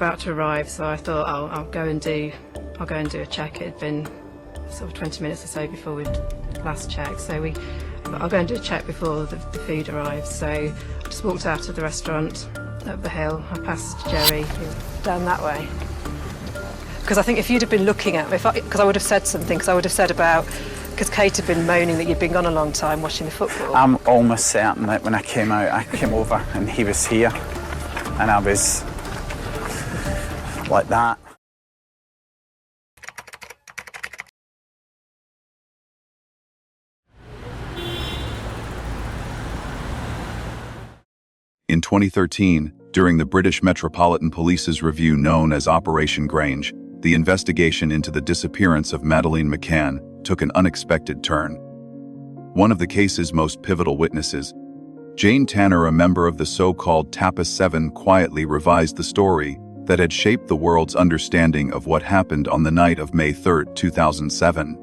about to arrive, so I thought I'll go and do a check. It had been sort of 20 minutes or so before we'd last checked, so I'll go and do a check before the food arrives. So I just walked out of the restaurant up the hill. I passed Jerry down that way. Because I think if you'd have been looking at me, because I would have said something, because I would have said about, because Kate had been moaning that you'd been gone a long time watching the football. I'm almost certain that when I came out, I came over and he was here, and I was like that. In 2013, during the British Metropolitan Police's review known as Operation Grange, the investigation into the disappearance of Madeleine McCann took an unexpected turn. One of the case's most pivotal witnesses, Jane Tanner, a member of the so-called Tapas 7, quietly revised the story that had shaped the world's understanding of what happened on the night of May 3, 2007.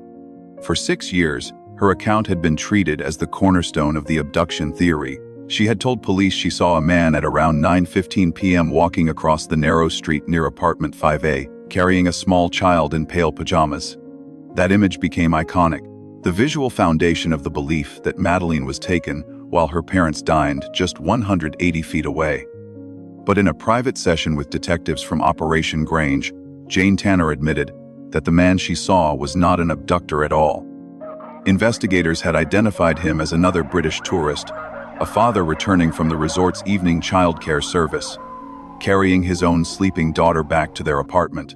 For 6 years, her account had been treated as the cornerstone of the abduction theory. She had told police she saw a man at around 9:15 p.m. walking across the narrow street near apartment 5A, carrying a small child in pale pajamas. That image became iconic, the visual foundation of the belief that Madeleine was taken while her parents dined just 180 feet away. But in a private session with detectives from Operation Grange, Jane Tanner admitted that the man she saw was not an abductor at all. Investigators had identified him as another British tourist, a father returning from the resort's evening childcare service, carrying his own sleeping daughter back to their apartment.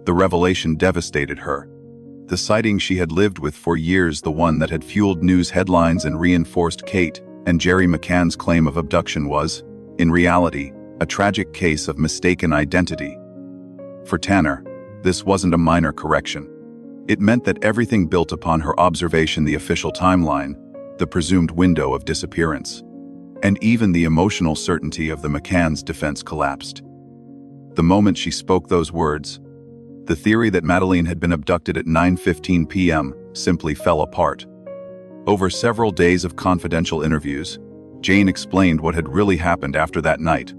The revelation devastated her. The sighting she had lived with for years, the one that had fueled news headlines and reinforced Kate and Jerry McCann's claim of abduction, was, in reality, a tragic case of mistaken identity. For Tanner, this wasn't a minor correction. It meant that everything built upon her observation, the official timeline, the presumed window of disappearance, and even the emotional certainty of the McCann's defense collapsed. The moment she spoke those words, the theory that Madeleine had been abducted at 9:15 p.m. simply fell apart. Over several days of confidential interviews, Jane explained what had really happened after that night.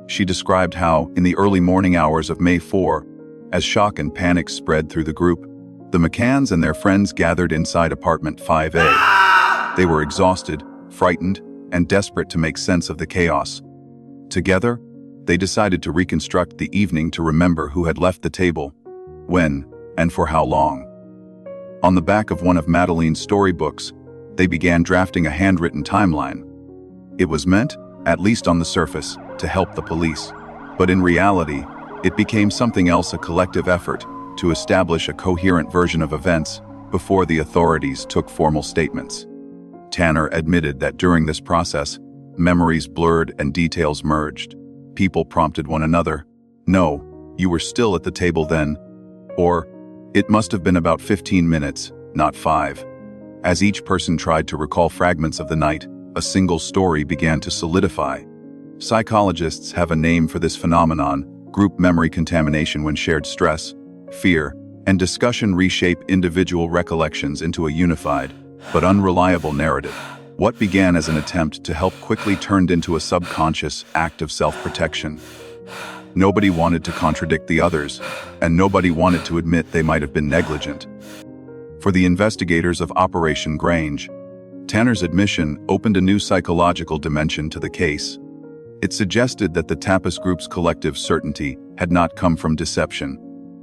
She described how, in the early morning hours of May 4, as shock and panic spread through the group, the McCanns and their friends gathered inside apartment 5A. They were exhausted, frightened, and desperate to make sense of the chaos. Together, they decided to reconstruct the evening to remember who had left the table, when, and for how long. On the back of one of Madeleine's storybooks, they began drafting a handwritten timeline. It was meant, at least on the surface, to help the police, but in reality, it became something else, a collective effort to establish a coherent version of events before the authorities took formal statements. Tanner admitted that during this process, memories blurred and details merged. People prompted one another, "No, you were still at the table then," or, "It must have been about 15 minutes, not 5. As each person tried to recall fragments of the night, a single story began to solidify. Psychologists have a name for this phenomenon: group memory contamination, when shared stress, fear, and discussion reshape individual recollections into a unified, but unreliable narrative. What began as an attempt to help quickly turned into a subconscious act of self-protection. Nobody wanted to contradict the others, and nobody wanted to admit they might have been negligent. For the investigators of Operation Grange, Tanner's admission opened a new psychological dimension to the case. It suggested that the Tapas group's collective certainty had not come from deception,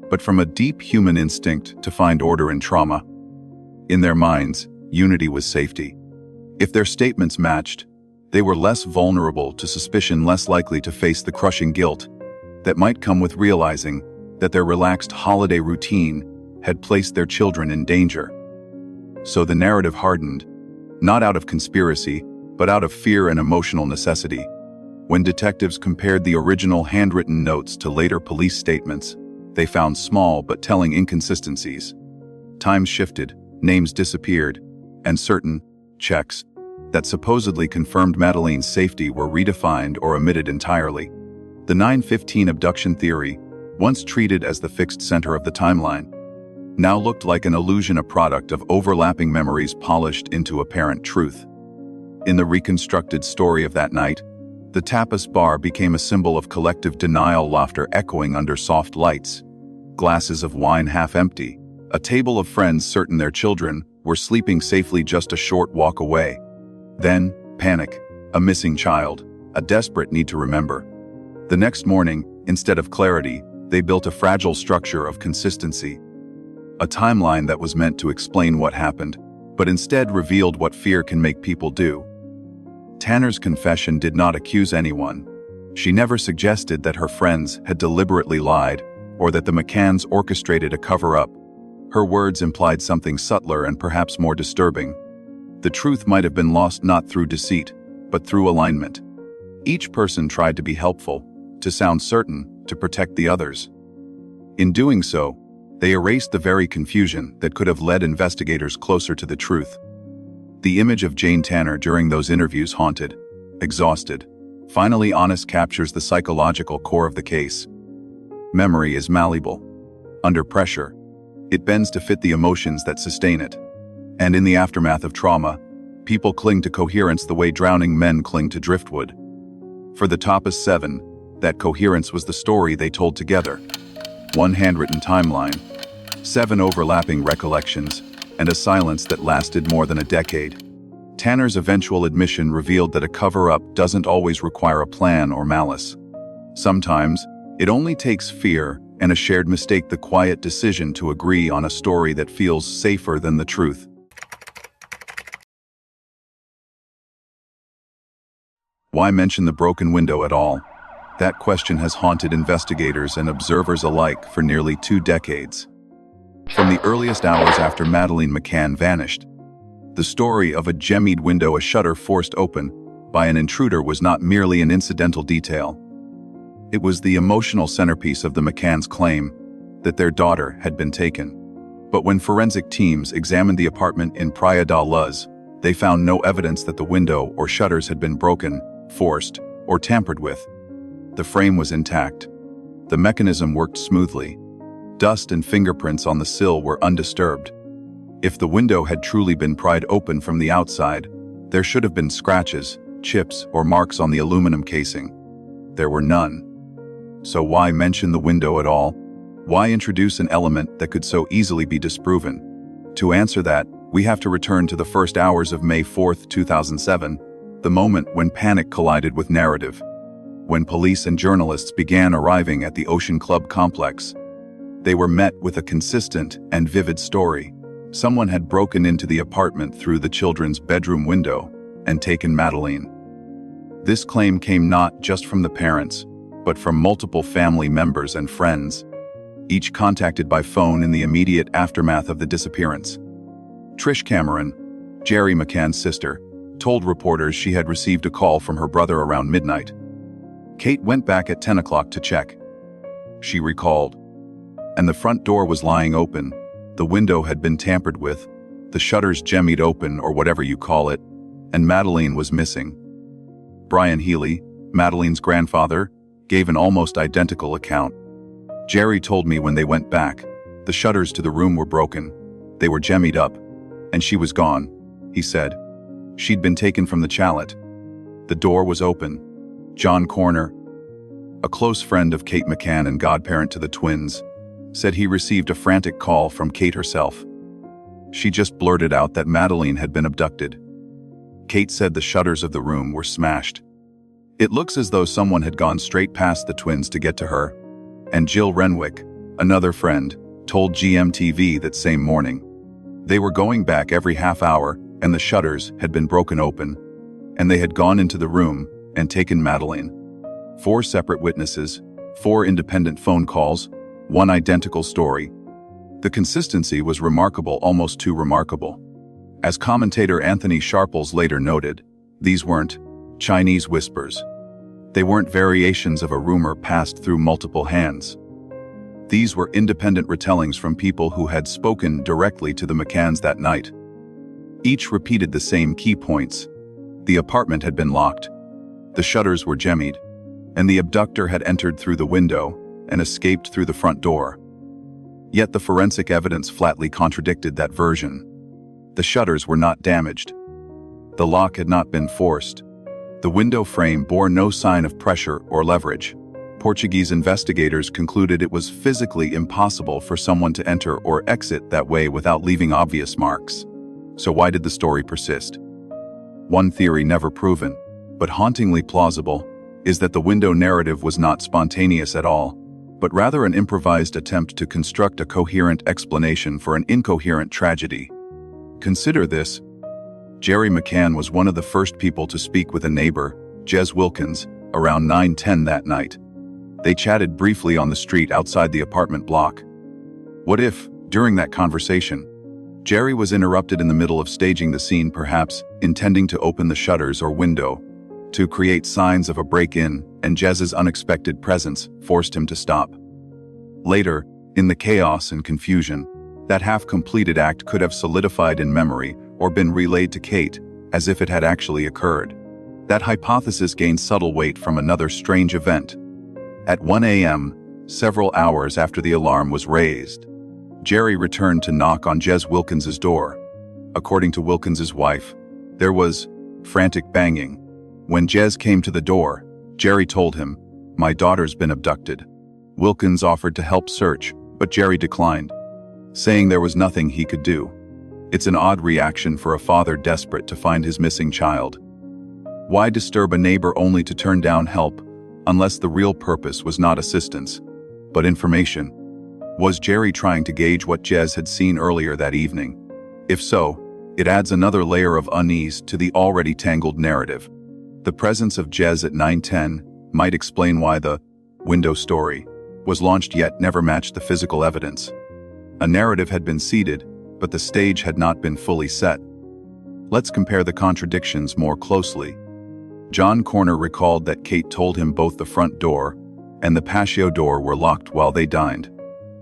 but from a deep human instinct to find order in trauma. In their minds, unity was safety. If their statements matched, they were less vulnerable to suspicion, less likely to face the crushing guilt that might come with realizing that their relaxed holiday routine had placed their children in danger. So the narrative hardened, not out of conspiracy, but out of fear and emotional necessity. When detectives compared the original handwritten notes to later police statements, they found small but telling inconsistencies. Times shifted, names disappeared, and certain checks that supposedly confirmed Madeleine's safety were redefined or omitted entirely. The 9:15 abduction theory, once treated as the fixed center of the timeline, now looked like an illusion, a product of overlapping memories polished into apparent truth. In the reconstructed story of that night, The Tapas bar became a symbol of collective denial, laughter echoing under soft lights, glasses of wine half empty, a table of friends certain their children were sleeping safely just a short walk away. Then, panic, a missing child, a desperate need to remember. The next morning, instead of clarity, they built a fragile structure of consistency. A timeline that was meant to explain what happened, but instead revealed what fear can make people do. Tanner's confession did not accuse anyone. She never suggested that her friends had deliberately lied or that the McCanns orchestrated a cover-up. Her words implied something subtler and perhaps more disturbing. The truth might have been lost not through deceit, but through alignment. Each person tried to be helpful, to sound certain, to protect the others. In doing so, they erased the very confusion that could have led investigators closer to the truth. The image of Jane Tanner during those interviews, haunted, exhausted, finally honest, captures the psychological core of the case. Memory is malleable. Under pressure, it bends to fit the emotions that sustain it. And in the aftermath of trauma, people cling to coherence the way drowning men cling to driftwood. For the Tapas 7, that coherence was the story they told together. One handwritten timeline, 7 overlapping recollections, and a silence that lasted more than a decade. Tanner's eventual admission revealed that a cover-up doesn't always require a plan or malice. Sometimes, it only takes fear and a shared mistake, the quiet decision to agree on a story that feels safer than the truth. Why mention the broken window at all? That question has haunted investigators and observers alike for nearly 2 decades. From the earliest hours after Madeleine McCann vanished, the story of a gemmied window, a shutter forced open by an intruder, was not merely an incidental detail. It was the emotional centerpiece of the McCanns' claim that their daughter had been taken. But when forensic teams examined the apartment in Praia da Luz, they found no evidence that the window or shutters had been broken, forced, or tampered with. The frame was intact. The mechanism worked smoothly. Dust and fingerprints on the sill were undisturbed. If the window had truly been pried open from the outside, there should have been scratches, chips, or marks on the aluminum casing. There were none. So why mention the window at all? Why introduce an element that could so easily be disproven? To answer that, we have to return to the first hours of May 4, 2007, the moment when panic collided with narrative. When police and journalists began arriving at the Ocean Club complex, they were met with a consistent and vivid story. Someone had broken into the apartment through the children's bedroom window and taken Madeleine. This claim came not just from the parents, but from multiple family members and friends, each contacted by phone in the immediate aftermath of the disappearance. Trish Cameron, Jerry McCann's sister, told reporters she had received a call from her brother around midnight. Kate went back at 10 o'clock to check. She recalled, and the front door was lying open, the window had been tampered with, the shutters jemmied open, or whatever you call it, and Madeleine was missing. Brian Healy, Madeleine's grandfather, gave an almost identical account. Jerry told me when they went back, the shutters to the room were broken, they were jemmied up, and she was gone, he said. She'd been taken from the chalet. The door was open. John Corner, a close friend of Kate McCann and godparent to the twins, said he received a frantic call from Kate herself. She just blurted out that Madeleine had been abducted. Kate said the shutters of the room were smashed. It looks as though someone had gone straight past the twins to get to her. And Jill Renwick, another friend, told GMTV that same morning. They were going back every half hour, and the shutters had been broken open, and they had gone into the room and taken Madeleine. 4 separate witnesses, 4 independent phone calls, 1 identical story. The consistency was remarkable, almost too remarkable. As commentator Anthony Sharples later noted, these weren't Chinese whispers. They weren't variations of a rumor passed through multiple hands. These were independent retellings from people who had spoken directly to the McCanns that night. Each repeated the same key points. The apartment had been locked, the shutters were jemmied, and the abductor had entered through the window and escaped through the front door. Yet the forensic evidence flatly contradicted that version. The shutters were not damaged. The lock had not been forced. The window frame bore no sign of pressure or leverage. Portuguese investigators concluded it was physically impossible for someone to enter or exit that way without leaving obvious marks. So why did the story persist? One theory never proven, but hauntingly plausible, is that the window narrative was not spontaneous at all, but rather an improvised attempt to construct a coherent explanation for an incoherent tragedy. Consider this. Jerry McCann was one of the first people to speak with a neighbor, Jez Wilkins, around 9:10 that night. They chatted briefly on the street outside the apartment block. What if, during that conversation, Jerry was interrupted in the middle of staging the scene, perhaps intending to open the shutters or window to create signs of a break-in, and Jez's unexpected presence forced him to stop. Later, in the chaos and confusion, that half-completed act could have solidified in memory or been relayed to Kate as if it had actually occurred. That hypothesis gained subtle weight from another strange event. At 1 a.m., several hours after the alarm was raised, Jerry returned to knock on Jez Wilkins's door. According to Wilkins's wife, there was frantic banging. When Jez came to the door, Jerry told him, "My daughter's been abducted." Wilkins offered to help search, but Jerry declined, saying there was nothing he could do. It's an odd reaction for a father desperate to find his missing child. Why disturb a neighbor only to turn down help, unless the real purpose was not assistance, but information? Was Jerry trying to gauge what Jez had seen earlier that evening? If so, it adds another layer of unease to the already tangled narrative. The presence of Jez at 9:10 might explain why the window story was launched yet never matched the physical evidence. A narrative had been seeded, but the stage had not been fully set. Let's compare the contradictions more closely. John Corner recalled that Kate told him both the front door and the patio door were locked while they dined,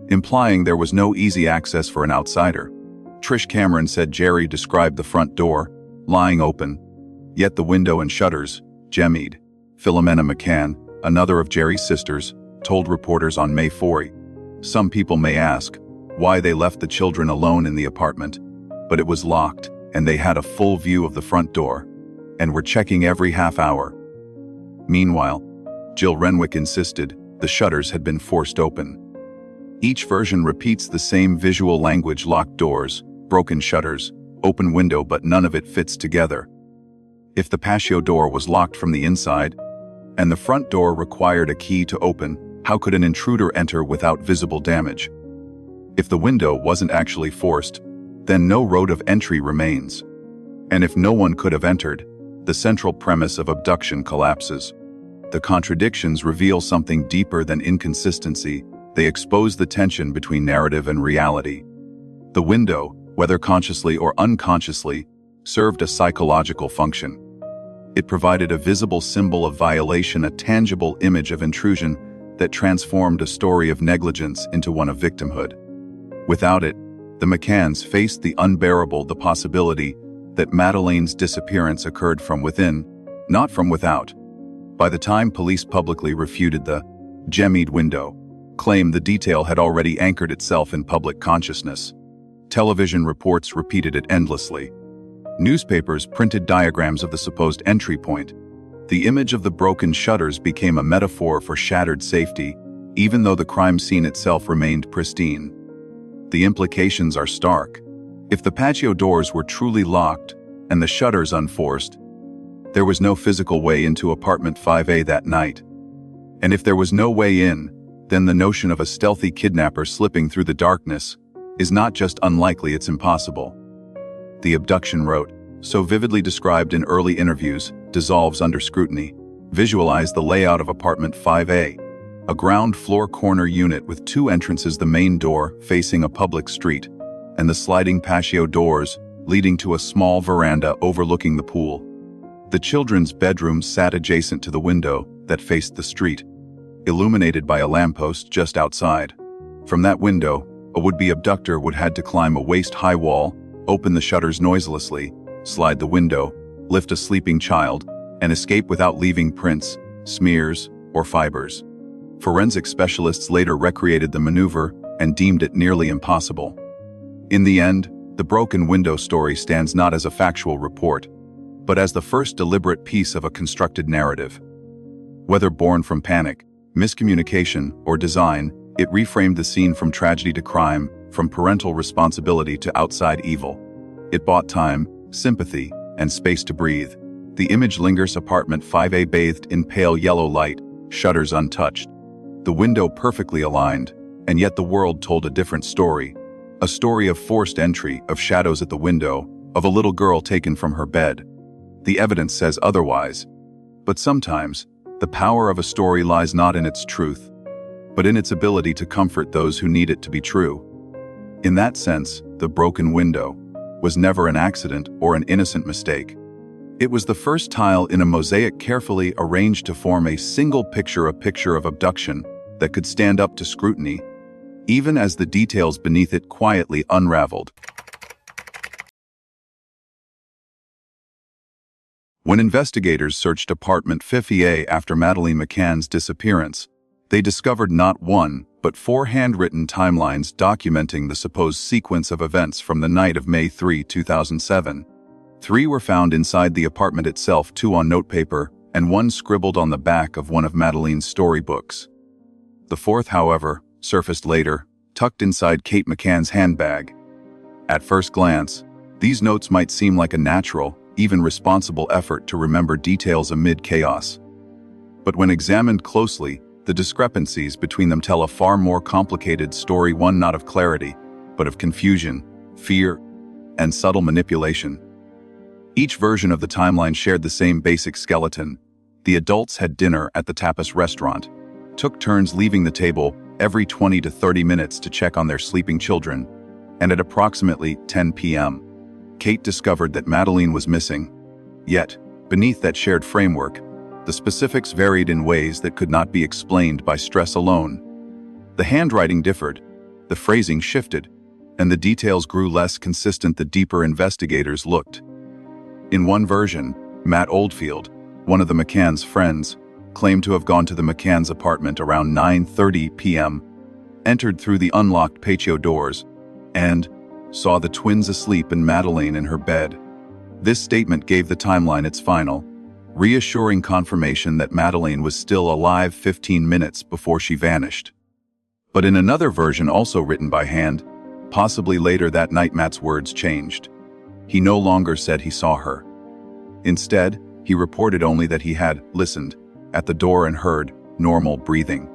implying there was no easy access for an outsider. Trish Cameron said Jerry described the front door, lying open, yet the window and shutters, jemmied. Philomena McCann, another of Jerry's sisters, told reporters on May 4. Some people may ask why they left the children alone in the apartment, but it was locked and they had a full view of the front door and were checking every half hour. Meanwhile, Jill Renwick insisted the shutters had been forced open. Each version repeats the same visual language: locked doors, broken shutters, open window, but none of it fits together. If the patio door was locked from the inside, and the front door required a key to open, how could an intruder enter without visible damage? If the window wasn't actually forced, then no road of entry remains. And if no one could have entered, the central premise of abduction collapses. The contradictions reveal something deeper than inconsistency. They expose the tension between narrative and reality. The window, whether consciously or unconsciously, served a psychological function. It provided a visible symbol of violation, a tangible image of intrusion that transformed a story of negligence into one of victimhood. Without it, the McCanns faced the unbearable, the possibility that Madeleine's disappearance occurred from within, not from without. By the time police publicly refuted the jemmied window claim, the detail had already anchored itself in public consciousness. Television reports repeated it endlessly. Newspapers printed diagrams of the supposed entry point. The image of the broken shutters became a metaphor for shattered safety, even though the crime scene itself remained pristine. The implications are stark. If the patio doors were truly locked and the shutters unforced, there was no physical way into apartment 5A that night. And if there was no way in, then the notion of a stealthy kidnapper slipping through the darkness is not just unlikely, it's impossible. The abduction route, so vividly described in early interviews, dissolves under scrutiny. Visualize the layout of apartment 5A, a ground floor corner unit with two entrances: the main door facing a public street, and the sliding patio doors leading to a small veranda overlooking the pool. The children's bedrooms sat adjacent to the window that faced the street, illuminated by a lamppost just outside. From that window, a would-be abductor would have to climb a waist-high wall, open the shutters noiselessly, slide the window, lift a sleeping child, and escape without leaving prints, smears, or fibers. Forensic specialists later recreated the maneuver and deemed it nearly impossible. In the end, the broken window story stands not as a factual report, but as the first deliberate piece of a constructed narrative. Whether born from panic, miscommunication, or design, it reframed the scene from tragedy to crime, from parental responsibility to outside evil. It bought time, sympathy, and space to breathe. The image lingers: apartment 5A bathed in pale yellow light, shutters untouched. The window perfectly aligned, and yet the world told a different story. A story of forced entry, of shadows at the window, of a little girl taken from her bed. The evidence says otherwise. But sometimes, the power of a story lies not in its truth, but in its ability to comfort those who need it to be true. In that sense, the broken window was never an accident or an innocent mistake. It was the first tile in a mosaic carefully arranged to form a single picture, a picture of abduction that could stand up to scrutiny, even as the details beneath it quietly unraveled. When investigators searched apartment 50A after Madeleine McCann's disappearance, they discovered not one, but 4 handwritten timelines documenting the supposed sequence of events from the night of May 3, 2007. 3 were found inside the apartment itself, 2 on notepaper, and 1 scribbled on the back of one of Madeleine's storybooks. The 4th, however, surfaced later, tucked inside Kate McCann's handbag. At first glance, these notes might seem like a natural, even responsible effort to remember details amid chaos. But when examined closely, the discrepancies between them tell a far more complicated story, one not of clarity, but of confusion, fear, and subtle manipulation. Each version of the timeline shared the same basic skeleton. The adults had dinner at the Tapas restaurant, took turns leaving the table every 20 to 30 minutes to check on their sleeping children, and at approximately 10 p.m., Kate discovered that Madeleine was missing. Yet, beneath that shared framework, the specifics varied in ways that could not be explained by stress alone. The handwriting differed, the phrasing shifted, and the details grew less consistent the deeper investigators looked. In one version, Matt Oldfield, one of the McCann's friends, claimed to have gone to the McCann's apartment around 9:30 p.m., entered through the unlocked patio doors, and saw the twins asleep and Madeleine in her bed. This statement gave the timeline its final, reassuring confirmation that Madeleine was still alive 15 minutes before she vanished. But in another version, also written by hand, possibly later that night, Matt's words changed. He no longer said he saw her. Instead, he reported only that he had listened at the door and heard normal breathing.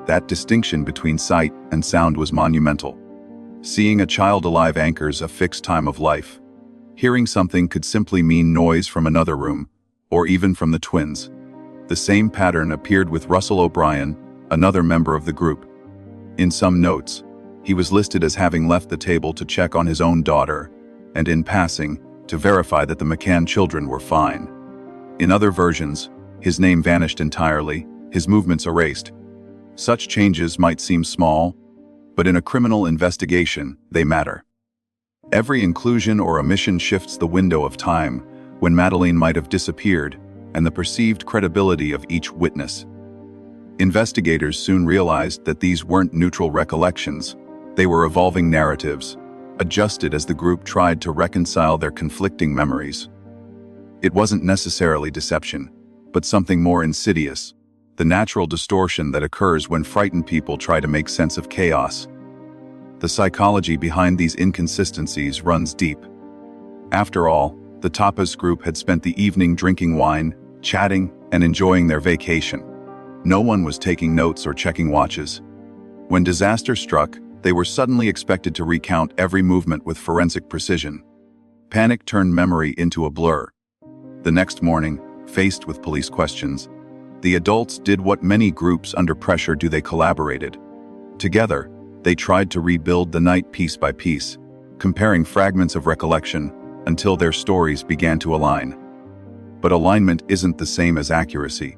That distinction between sight and sound was monumental. Seeing a child alive anchors a fixed time of life. Hearing something could simply mean noise from another room, or even from the twins. The same pattern appeared with Russell O'Brien, another member of the group. In some notes, he was listed as having left the table to check on his own daughter, and in passing, to verify that the McCann children were fine. In other versions, his name vanished entirely, his movements erased. Such changes might seem small, but in a criminal investigation, they matter. Every inclusion or omission shifts the window of time when Madeleine might have disappeared, and the perceived credibility of each witness. Investigators soon realized that these weren't neutral recollections, they were evolving narratives, adjusted as the group tried to reconcile their conflicting memories. It wasn't necessarily deception, but something more insidious, the natural distortion that occurs when frightened people try to make sense of chaos. The psychology behind these inconsistencies runs deep. After all, the Tapas group had spent the evening drinking wine, chatting, and enjoying their vacation. No one was taking notes or checking watches. When disaster struck, they were suddenly expected to recount every movement with forensic precision. Panic turned memory into a blur. The next morning, faced with police questions, the adults did what many groups under pressure do: they collaborated. Together, they tried to rebuild the night piece by piece, comparing fragments of recollection until their stories began to align. But alignment isn't the same as accuracy.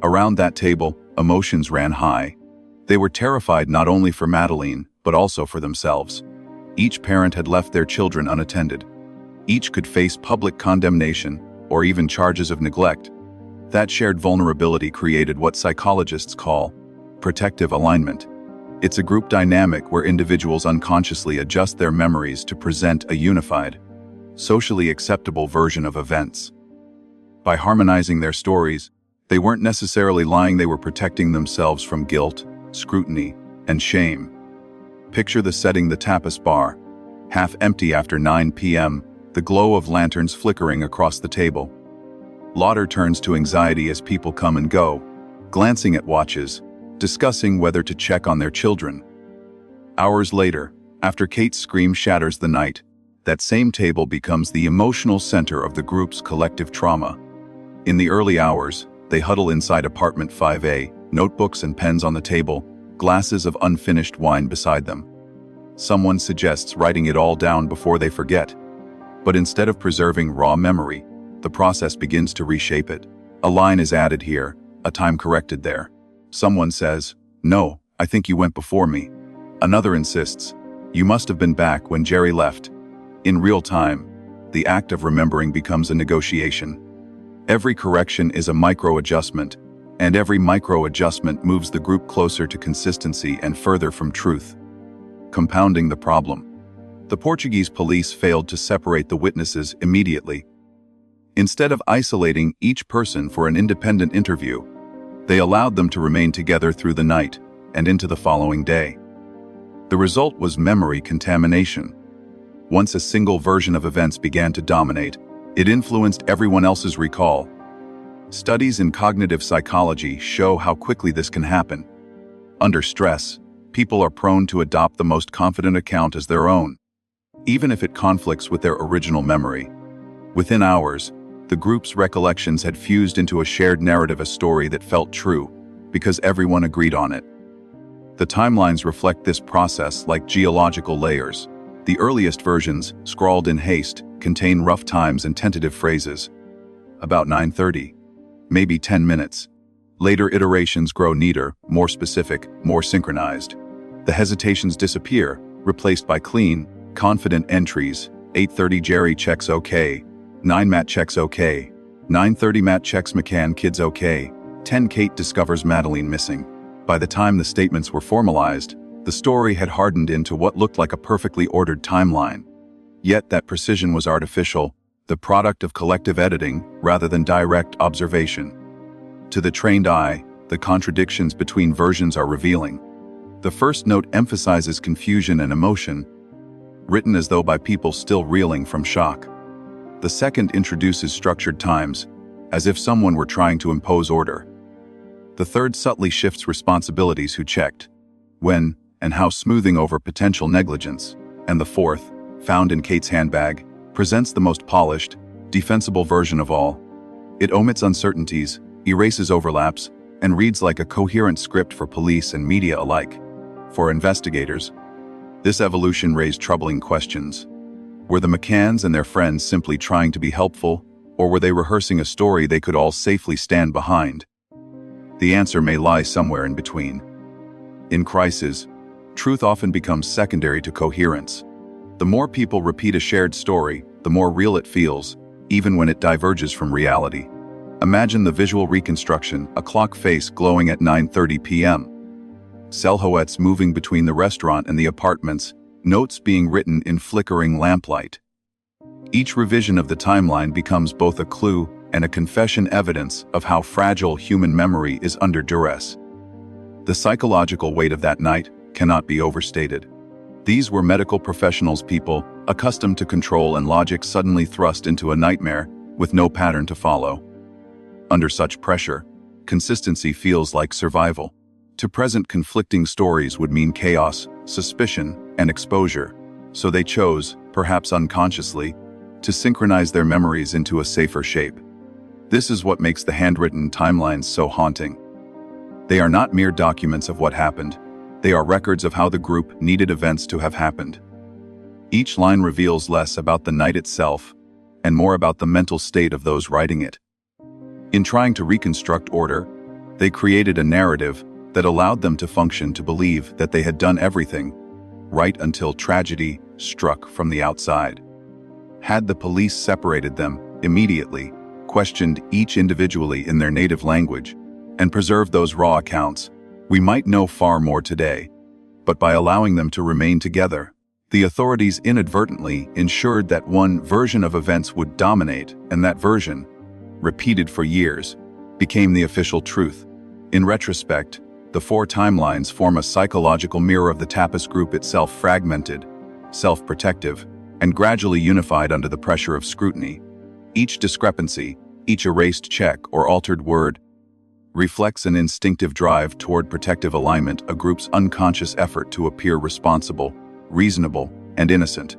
Around that table, emotions ran high. They were terrified not only for Madeleine, but also for themselves. Each parent had left their children unattended. Each could face public condemnation or even charges of neglect. That shared vulnerability created what psychologists call protective alignment. It's a group dynamic where individuals unconsciously adjust their memories to present a unified, socially acceptable version of events. By harmonizing their stories, they weren't necessarily lying, they were protecting themselves from guilt, scrutiny, and shame. Picture the setting: the Tapas bar, half empty after 9 p.m., the glow of lanterns flickering across the table. Laughter turns to anxiety as people come and go, glancing at watches, discussing whether to check on their children. Hours later, after Kate's scream shatters the night, that same table becomes the emotional center of the group's collective trauma. In the early hours, they huddle inside apartment 5A, notebooks and pens on the table, glasses of unfinished wine beside them. Someone suggests writing it all down before they forget. But instead of preserving raw memory, the process begins to reshape it. A line is added here, a time corrected there. Someone says, "No, I think you went before me." Another insists, "You must have been back when Jerry left." In real time, the act of remembering becomes a negotiation. Every correction is a micro-adjustment, and every micro-adjustment moves the group closer to consistency and further from truth. Compounding the problem, the Portuguese police failed to separate the witnesses immediately. Instead of isolating each person for an independent interview, they allowed them to remain together through the night and into the following day. The result was memory contamination. Once a single version of events began to dominate, it influenced everyone else's recall. Studies in cognitive psychology show how quickly this can happen. Under stress, people are prone to adopt the most confident account as their own, even if it conflicts with their original memory. Within hours, the group's recollections had fused into a shared narrative, a story that felt true, because everyone agreed on it. The timelines reflect this process like geological layers. The earliest versions, scrawled in haste, contain rough times and tentative phrases. About 9:30, maybe 10 minutes. Later iterations grow neater, more specific, more synchronized. The hesitations disappear, replaced by clean, confident entries. 8:30 Jerry checks okay. 9 Matt checks okay. 9:30 Matt checks McCann kids okay. 10 Kate discovers Madeleine missing. By the time the statements were formalized, the story had hardened into what looked like a perfectly ordered timeline. Yet that precision was artificial, the product of collective editing rather than direct observation. To the trained eye, the contradictions between versions are revealing. The first note emphasizes confusion and emotion, written as though by people still reeling from shock. The second introduces structured times, as if someone were trying to impose order. The third subtly shifts responsibilities: who checked, when, and how, smoothing over potential negligence. And the fourth, found in Kate's handbag, presents the most polished, defensible version of all. It omits uncertainties, erases overlaps, and reads like a coherent script for police and media alike. For investigators, this evolution raised troubling questions. Were the McCanns and their friends simply trying to be helpful, or were they rehearsing a story they could all safely stand behind? The answer may lie somewhere in between. In crisis, truth often becomes secondary to coherence. The more people repeat a shared story, the more real it feels, even when it diverges from reality. Imagine the visual reconstruction: a clock face glowing at 9:30 p.m. Silhouettes moving between the restaurant and the apartments, notes being written in flickering lamplight. Each revision of the timeline becomes both a clue and a confession, evidence of how fragile human memory is under duress. The psychological weight of that night cannot be overstated. These were medical professionals, people accustomed to control and logic, suddenly thrust into a nightmare with no pattern to follow. Under such pressure, consistency feels like survival. To present conflicting stories would mean chaos, suspicion, and exposure, so they chose, perhaps unconsciously, to synchronize their memories into a safer shape. This is what makes the handwritten timelines so haunting. They are not mere documents of what happened, they are records of how the group needed events to have happened. Each line reveals less about the night itself, and more about the mental state of those writing it. In trying to reconstruct order, they created a narrative that allowed them to function, to believe that they had done everything right until tragedy struck from the outside. Had the police separated them immediately, questioned each individually in their native language, and preserved those raw accounts, we might know far more today. But by allowing them to remain together, the authorities inadvertently ensured that one version of events would dominate, and that version repeated for years, became the official truth. In retrospect, the 4 timelines form a psychological mirror of the Tapas group itself, fragmented, self-protective, and gradually unified under the pressure of scrutiny. Each discrepancy, each erased check or altered word, reflects an instinctive drive toward protective alignment, a group's unconscious effort to appear responsible, reasonable, and innocent.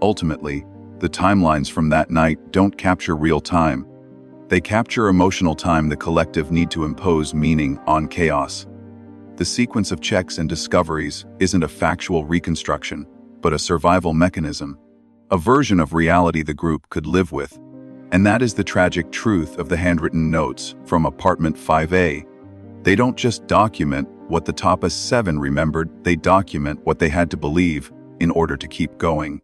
Ultimately, the timelines from that night don't capture real time. They capture emotional time the collective need to impose meaning on chaos. The sequence of checks and discoveries isn't a factual reconstruction, but a survival mechanism, a version of reality the group could live with. And that is the tragic truth of the handwritten notes from Apartment 5A. They don't just document what the Tapas 7 remembered, they document what they had to believe in order to keep going.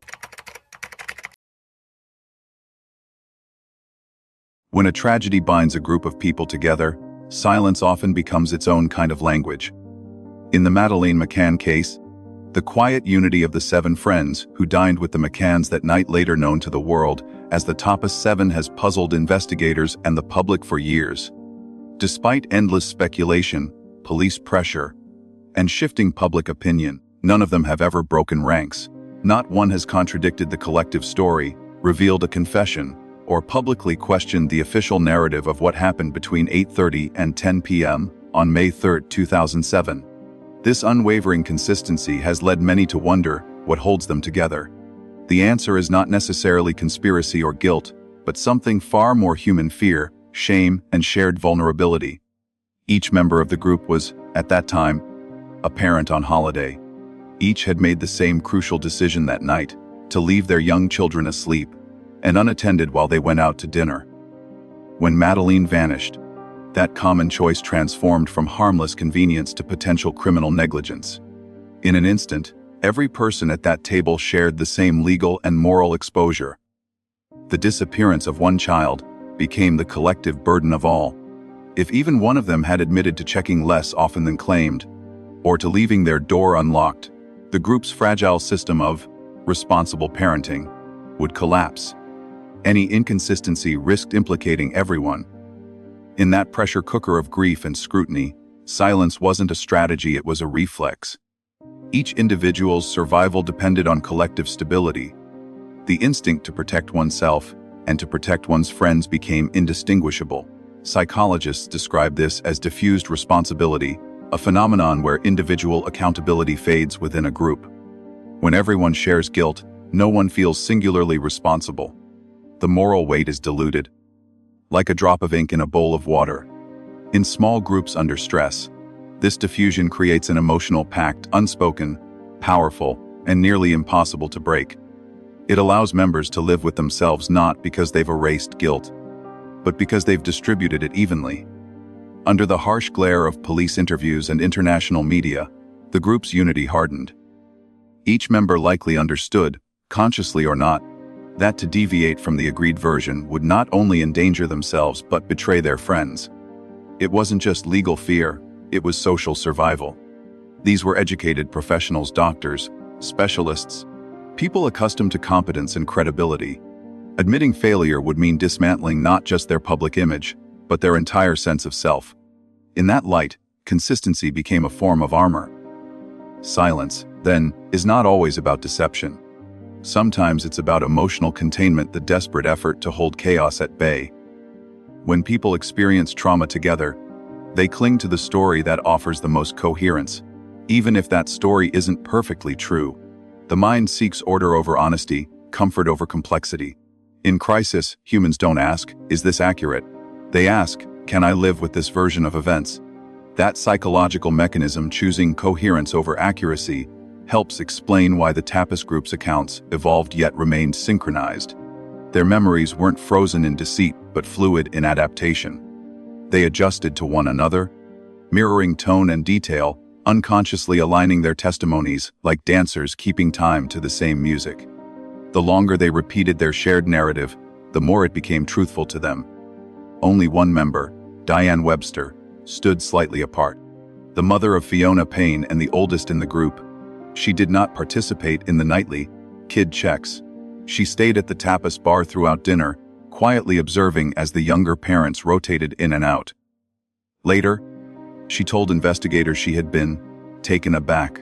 When a tragedy binds a group of people together, silence often becomes its own kind of language. In the Madeleine McCann case, the quiet unity of the 7 friends who dined with the McCanns that night, later known to the world as the Tapas 7, has puzzled investigators and the public for years. Despite endless speculation, police pressure, and shifting public opinion, none of them have ever broken ranks. Not one has contradicted the collective story, revealed a confession, or publicly questioned the official narrative of what happened between 8:30 and 10 p.m. on May 3, 2007. This unwavering consistency has led many to wonder what holds them together. The answer is not necessarily conspiracy or guilt, but something far more human: fear, shame, and shared vulnerability. Each member of the group was, at that time, a parent on holiday. Each had made the same crucial decision that night: to leave their young children asleep and unattended while they went out to dinner. When Madeleine vanished, that common choice transformed from harmless convenience to potential criminal negligence. In an instant, every person at that table shared the same legal and moral exposure. The disappearance of one child became the collective burden of all. If even one of them had admitted to checking less often than claimed, or to leaving their door unlocked, the group's fragile system of responsible parenting would collapse. Any inconsistency risked implicating everyone. In that pressure cooker of grief and scrutiny, silence wasn't a strategy, it was a reflex. Each individual's survival depended on collective stability. The instinct to protect oneself and to protect one's friends became indistinguishable. Psychologists describe this as diffused responsibility, a phenomenon where individual accountability fades within a group. When everyone shares guilt, no one feels singularly responsible. The moral weight is diluted, like a drop of ink in a bowl of water. In small groups under stress, this diffusion creates an emotional pact, unspoken, powerful, and nearly impossible to break. It allows members to live with themselves not because they've erased guilt, but because they've distributed it evenly. Under the harsh glare of police interviews and international media, the group's unity hardened. Each member likely understood, consciously or not, that to deviate from the agreed version would not only endanger themselves but betray their friends. It wasn't just legal fear, it was social survival. These were educated professionals, doctors, specialists, people accustomed to competence and credibility. Admitting failure would mean dismantling not just their public image, but their entire sense of self. In that light, consistency became a form of armor. Silence, then, is not always about deception. Sometimes it's about emotional containment, the desperate effort to hold chaos at bay. When people experience trauma together, they cling to the story that offers the most coherence. Even if that story isn't perfectly true, the mind seeks order over honesty, comfort over complexity. In crisis, humans don't ask, "Is this accurate?" They ask, "Can I live with this version of events?" That psychological mechanism, choosing coherence over accuracy, helps explain why the Tapas group's accounts evolved yet remained synchronized. Their memories weren't frozen in deceit, but fluid in adaptation. They adjusted to one another, mirroring tone and detail, unconsciously aligning their testimonies like dancers keeping time to the same music. The longer they repeated their shared narrative, the more it became truthful to them. Only one member, Diane Webster, stood slightly apart. The mother of Fiona Payne and the oldest in the group, she did not participate in the nightly kid checks. She stayed at the Tapas bar throughout dinner, quietly observing as the younger parents rotated in and out. Later, she told investigators she had been taken aback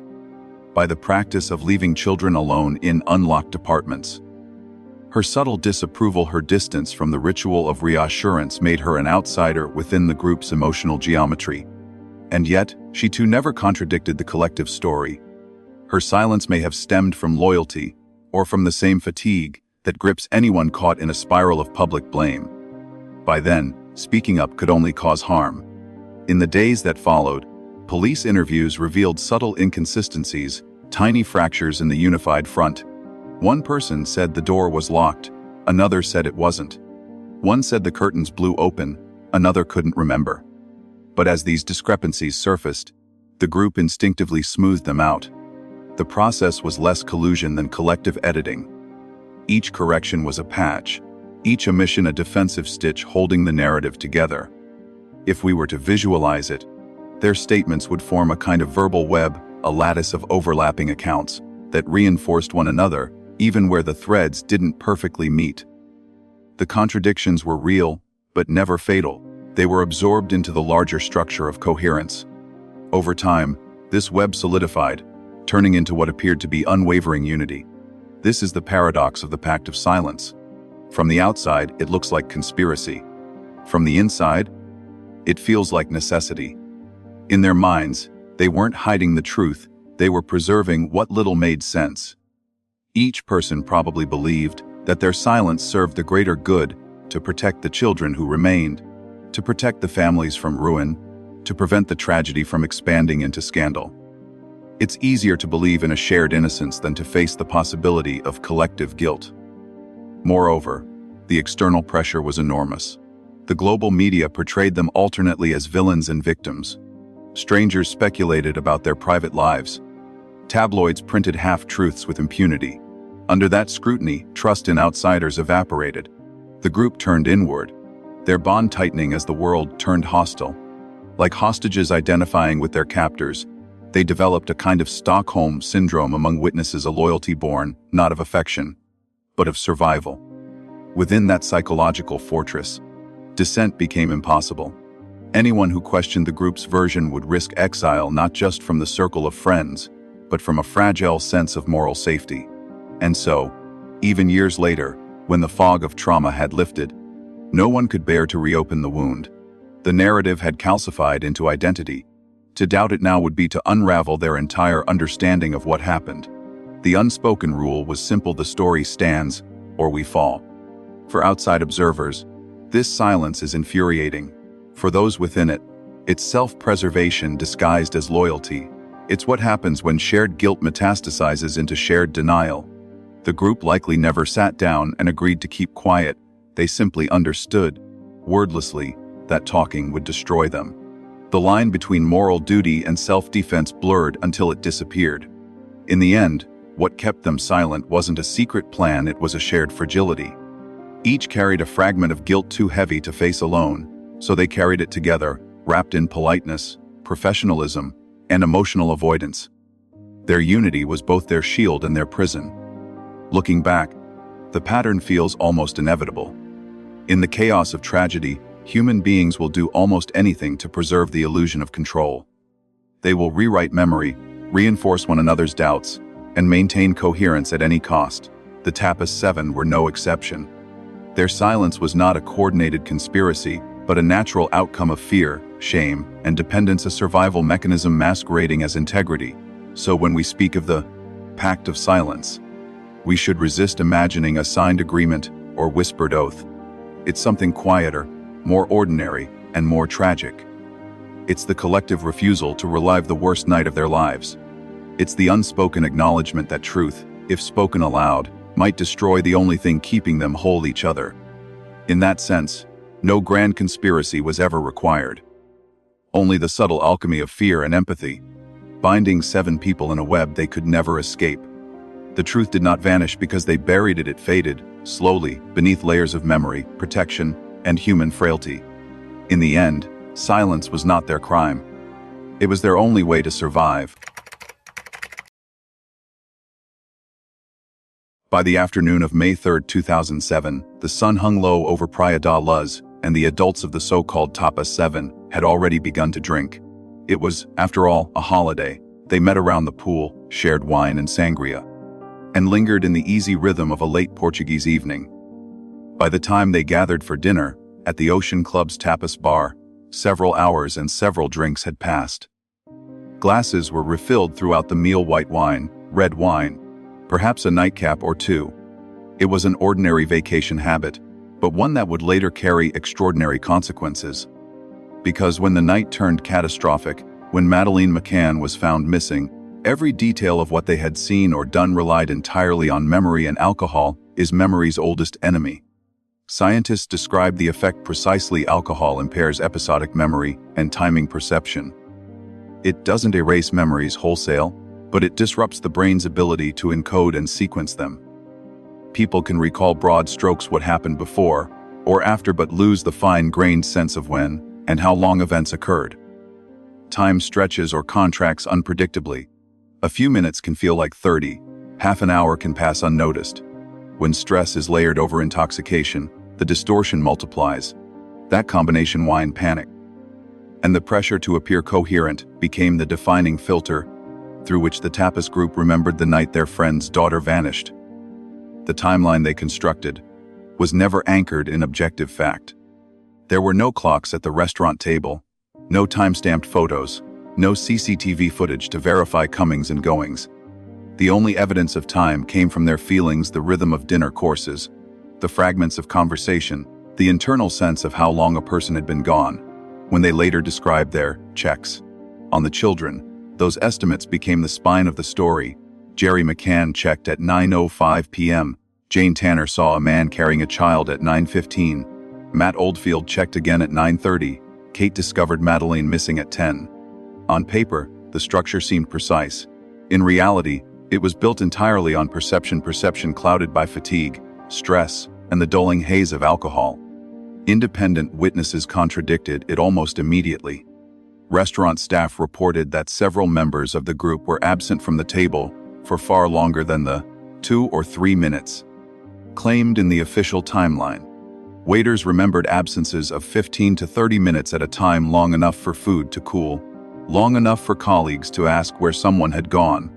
by the practice of leaving children alone in unlocked apartments. Her subtle disapproval, her distance from the ritual of reassurance, made her an outsider within the group's emotional geometry. And yet, she too never contradicted the collective story. Her silence may have stemmed from loyalty, or from the same fatigue that grips anyone caught in a spiral of public blame. By then, speaking up could only cause harm. In the days that followed, police interviews revealed subtle inconsistencies, tiny fractures in the unified front. One person said the door was locked, another said it wasn't. One said the curtains blew open, another couldn't remember. But as these discrepancies surfaced, the group instinctively smoothed them out. The process was less collusion than collective editing. Each correction was a patch, each omission a defensive stitch holding the narrative together. If we were to visualize it, their statements would form a kind of verbal web, a lattice of overlapping accounts that reinforced one another, even where the threads didn't perfectly meet. The contradictions were real, but never fatal. They were absorbed into the larger structure of coherence. Over time, this web solidified, turning into what appeared to be unwavering unity. This is the paradox of the Pact of Silence. From the outside, it looks like conspiracy. From the inside, it feels like necessity. In their minds, they weren't hiding the truth, they were preserving what little made sense. Each person probably believed that their silence served the greater good, to protect the children who remained, to protect the families from ruin, to prevent the tragedy from expanding into scandal. It's easier to believe in a shared innocence than to face the possibility of collective guilt. Moreover, the external pressure was enormous. The global media portrayed them alternately as villains and victims. Strangers speculated about their private lives. Tabloids printed half-truths with impunity. Under that scrutiny, trust in outsiders evaporated. The group turned inward, their bond tightening as the world turned hostile. Like hostages identifying with their captors, they developed a kind of Stockholm syndrome among witnesses, a loyalty born, not of affection, but of survival. Within that psychological fortress, dissent became impossible. Anyone who questioned the group's version would risk exile, not just from the circle of friends, but from a fragile sense of moral safety. And so, even years later, when the fog of trauma had lifted, no one could bear to reopen the wound. The narrative had calcified into identity. To doubt it now would be to unravel their entire understanding of what happened. The unspoken rule was simple: the story stands, or we fall. For outside observers, this silence is infuriating. For those within it, it's self-preservation disguised as loyalty. It's what happens when shared guilt metastasizes into shared denial. The group likely never sat down and agreed to keep quiet. They simply understood, wordlessly, that talking would destroy them. The line between moral duty and self-defense blurred until it disappeared. In the end, what kept them silent wasn't a secret plan, it was a shared fragility. Each carried a fragment of guilt too heavy to face alone, so they carried it together, wrapped in politeness, professionalism, and emotional avoidance. Their unity was both their shield and their prison. Looking back, the pattern feels almost inevitable. In the chaos of tragedy, human beings will do almost anything to preserve the illusion of control. They will rewrite memory, reinforce one another's doubts, and maintain coherence at any cost. The Tapas 7 were no exception. Their silence was not a coordinated conspiracy, but a natural outcome of fear, shame, and dependence, a survival mechanism masquerading as integrity. So when we speak of the Pact of Silence, we should resist imagining a signed agreement or whispered oath. It's something quieter, more ordinary, and more tragic. It's the collective refusal to relive the worst night of their lives. It's the unspoken acknowledgement that truth, if spoken aloud, might destroy the only thing keeping them whole: each other. In that sense, no grand conspiracy was ever required. Only the subtle alchemy of fear and empathy, binding 7 people in a web they could never escape. The truth did not vanish because they buried it, it faded, slowly, beneath layers of memory, protection, and human frailty. In the end, silence was not their crime. It was their only way to survive. By the afternoon of May 3, 2007, the sun hung low over Praia da Luz, and the adults of the so-called Tapas 7 had already begun to drink. It was, after all, a holiday. They met around the pool, shared wine and sangria, and lingered in the easy rhythm of a late Portuguese evening. By the time they gathered for dinner, at the Ocean Club's Tapas bar, several hours and several drinks had passed. Glasses were refilled throughout the meal: white wine, red wine, perhaps a nightcap or two. It was an ordinary vacation habit, but one that would later carry extraordinary consequences. Because when the night turned catastrophic, when Madeleine McCann was found missing, every detail of what they had seen or done relied entirely on memory, and alcohol is memory's oldest enemy. Scientists describe the effect precisely. Alcohol impairs episodic memory and timing perception. It doesn't erase memories wholesale, but it disrupts the brain's ability to encode and sequence them. People can recall broad strokes what happened before or after, but lose the fine-grained sense of when and how long events occurred. Time stretches or contracts unpredictably. A few minutes can feel like 30, half an hour can pass unnoticed. When stress is layered over intoxication, the distortion multiplies. That combination, wine, panic, and the pressure to appear coherent, became the defining filter through which the Tapas group remembered the night their friend's daughter vanished. The timeline they constructed was never anchored in objective fact. There were no clocks at the restaurant table, no time-stamped photos, no CCTV footage to verify comings and goings. The only evidence of time came from their feelings, the rhythm of dinner courses, the fragments of conversation, the internal sense of how long a person had been gone. When they later described their checks on the children, those estimates became the spine of the story. Jerry McCann checked at 9:05 p.m. Jane Tanner saw a man carrying a child at 9:15. Matt Oldfield checked again at 9:30. Kate discovered Madeleine missing at 10. On paper, the structure seemed precise. In reality, it was built entirely on perception clouded by fatigue, stress, and the dulling haze of alcohol. Independent witnesses contradicted it almost immediately. Restaurant staff reported that several members of the group were absent from the table for far longer than the 2 or 3 minutes claimed in the official timeline. Waiters remembered absences of 15 to 30 minutes at a time, long enough for food to cool, long enough for colleagues to ask where someone had gone.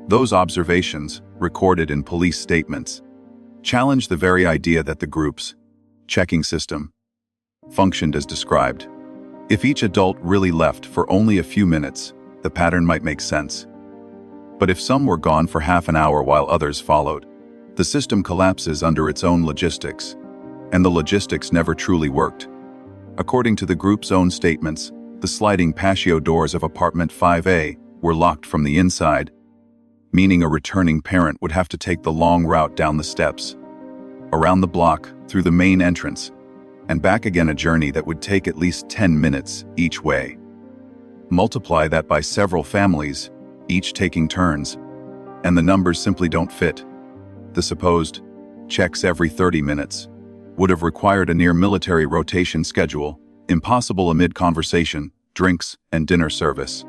Those observations, recorded in police statements, challenged the very idea that the group's checking system functioned as described. If each adult really left for only a few minutes, the pattern might make sense. But if some were gone for half an hour while others followed, the system collapses under its own logistics, and the logistics never truly worked. According to the group's own statements, the sliding patio doors of apartment 5A were locked from the inside, meaning a returning parent would have to take the long route down the steps, around the block, through the main entrance, and back again, a journey that would take at least 10 minutes each way. Multiply that by several families, each taking turns, and the numbers simply don't fit. The supposed checks every 30 minutes would have required a near-military rotation schedule, impossible amid conversation, drinks, and dinner service.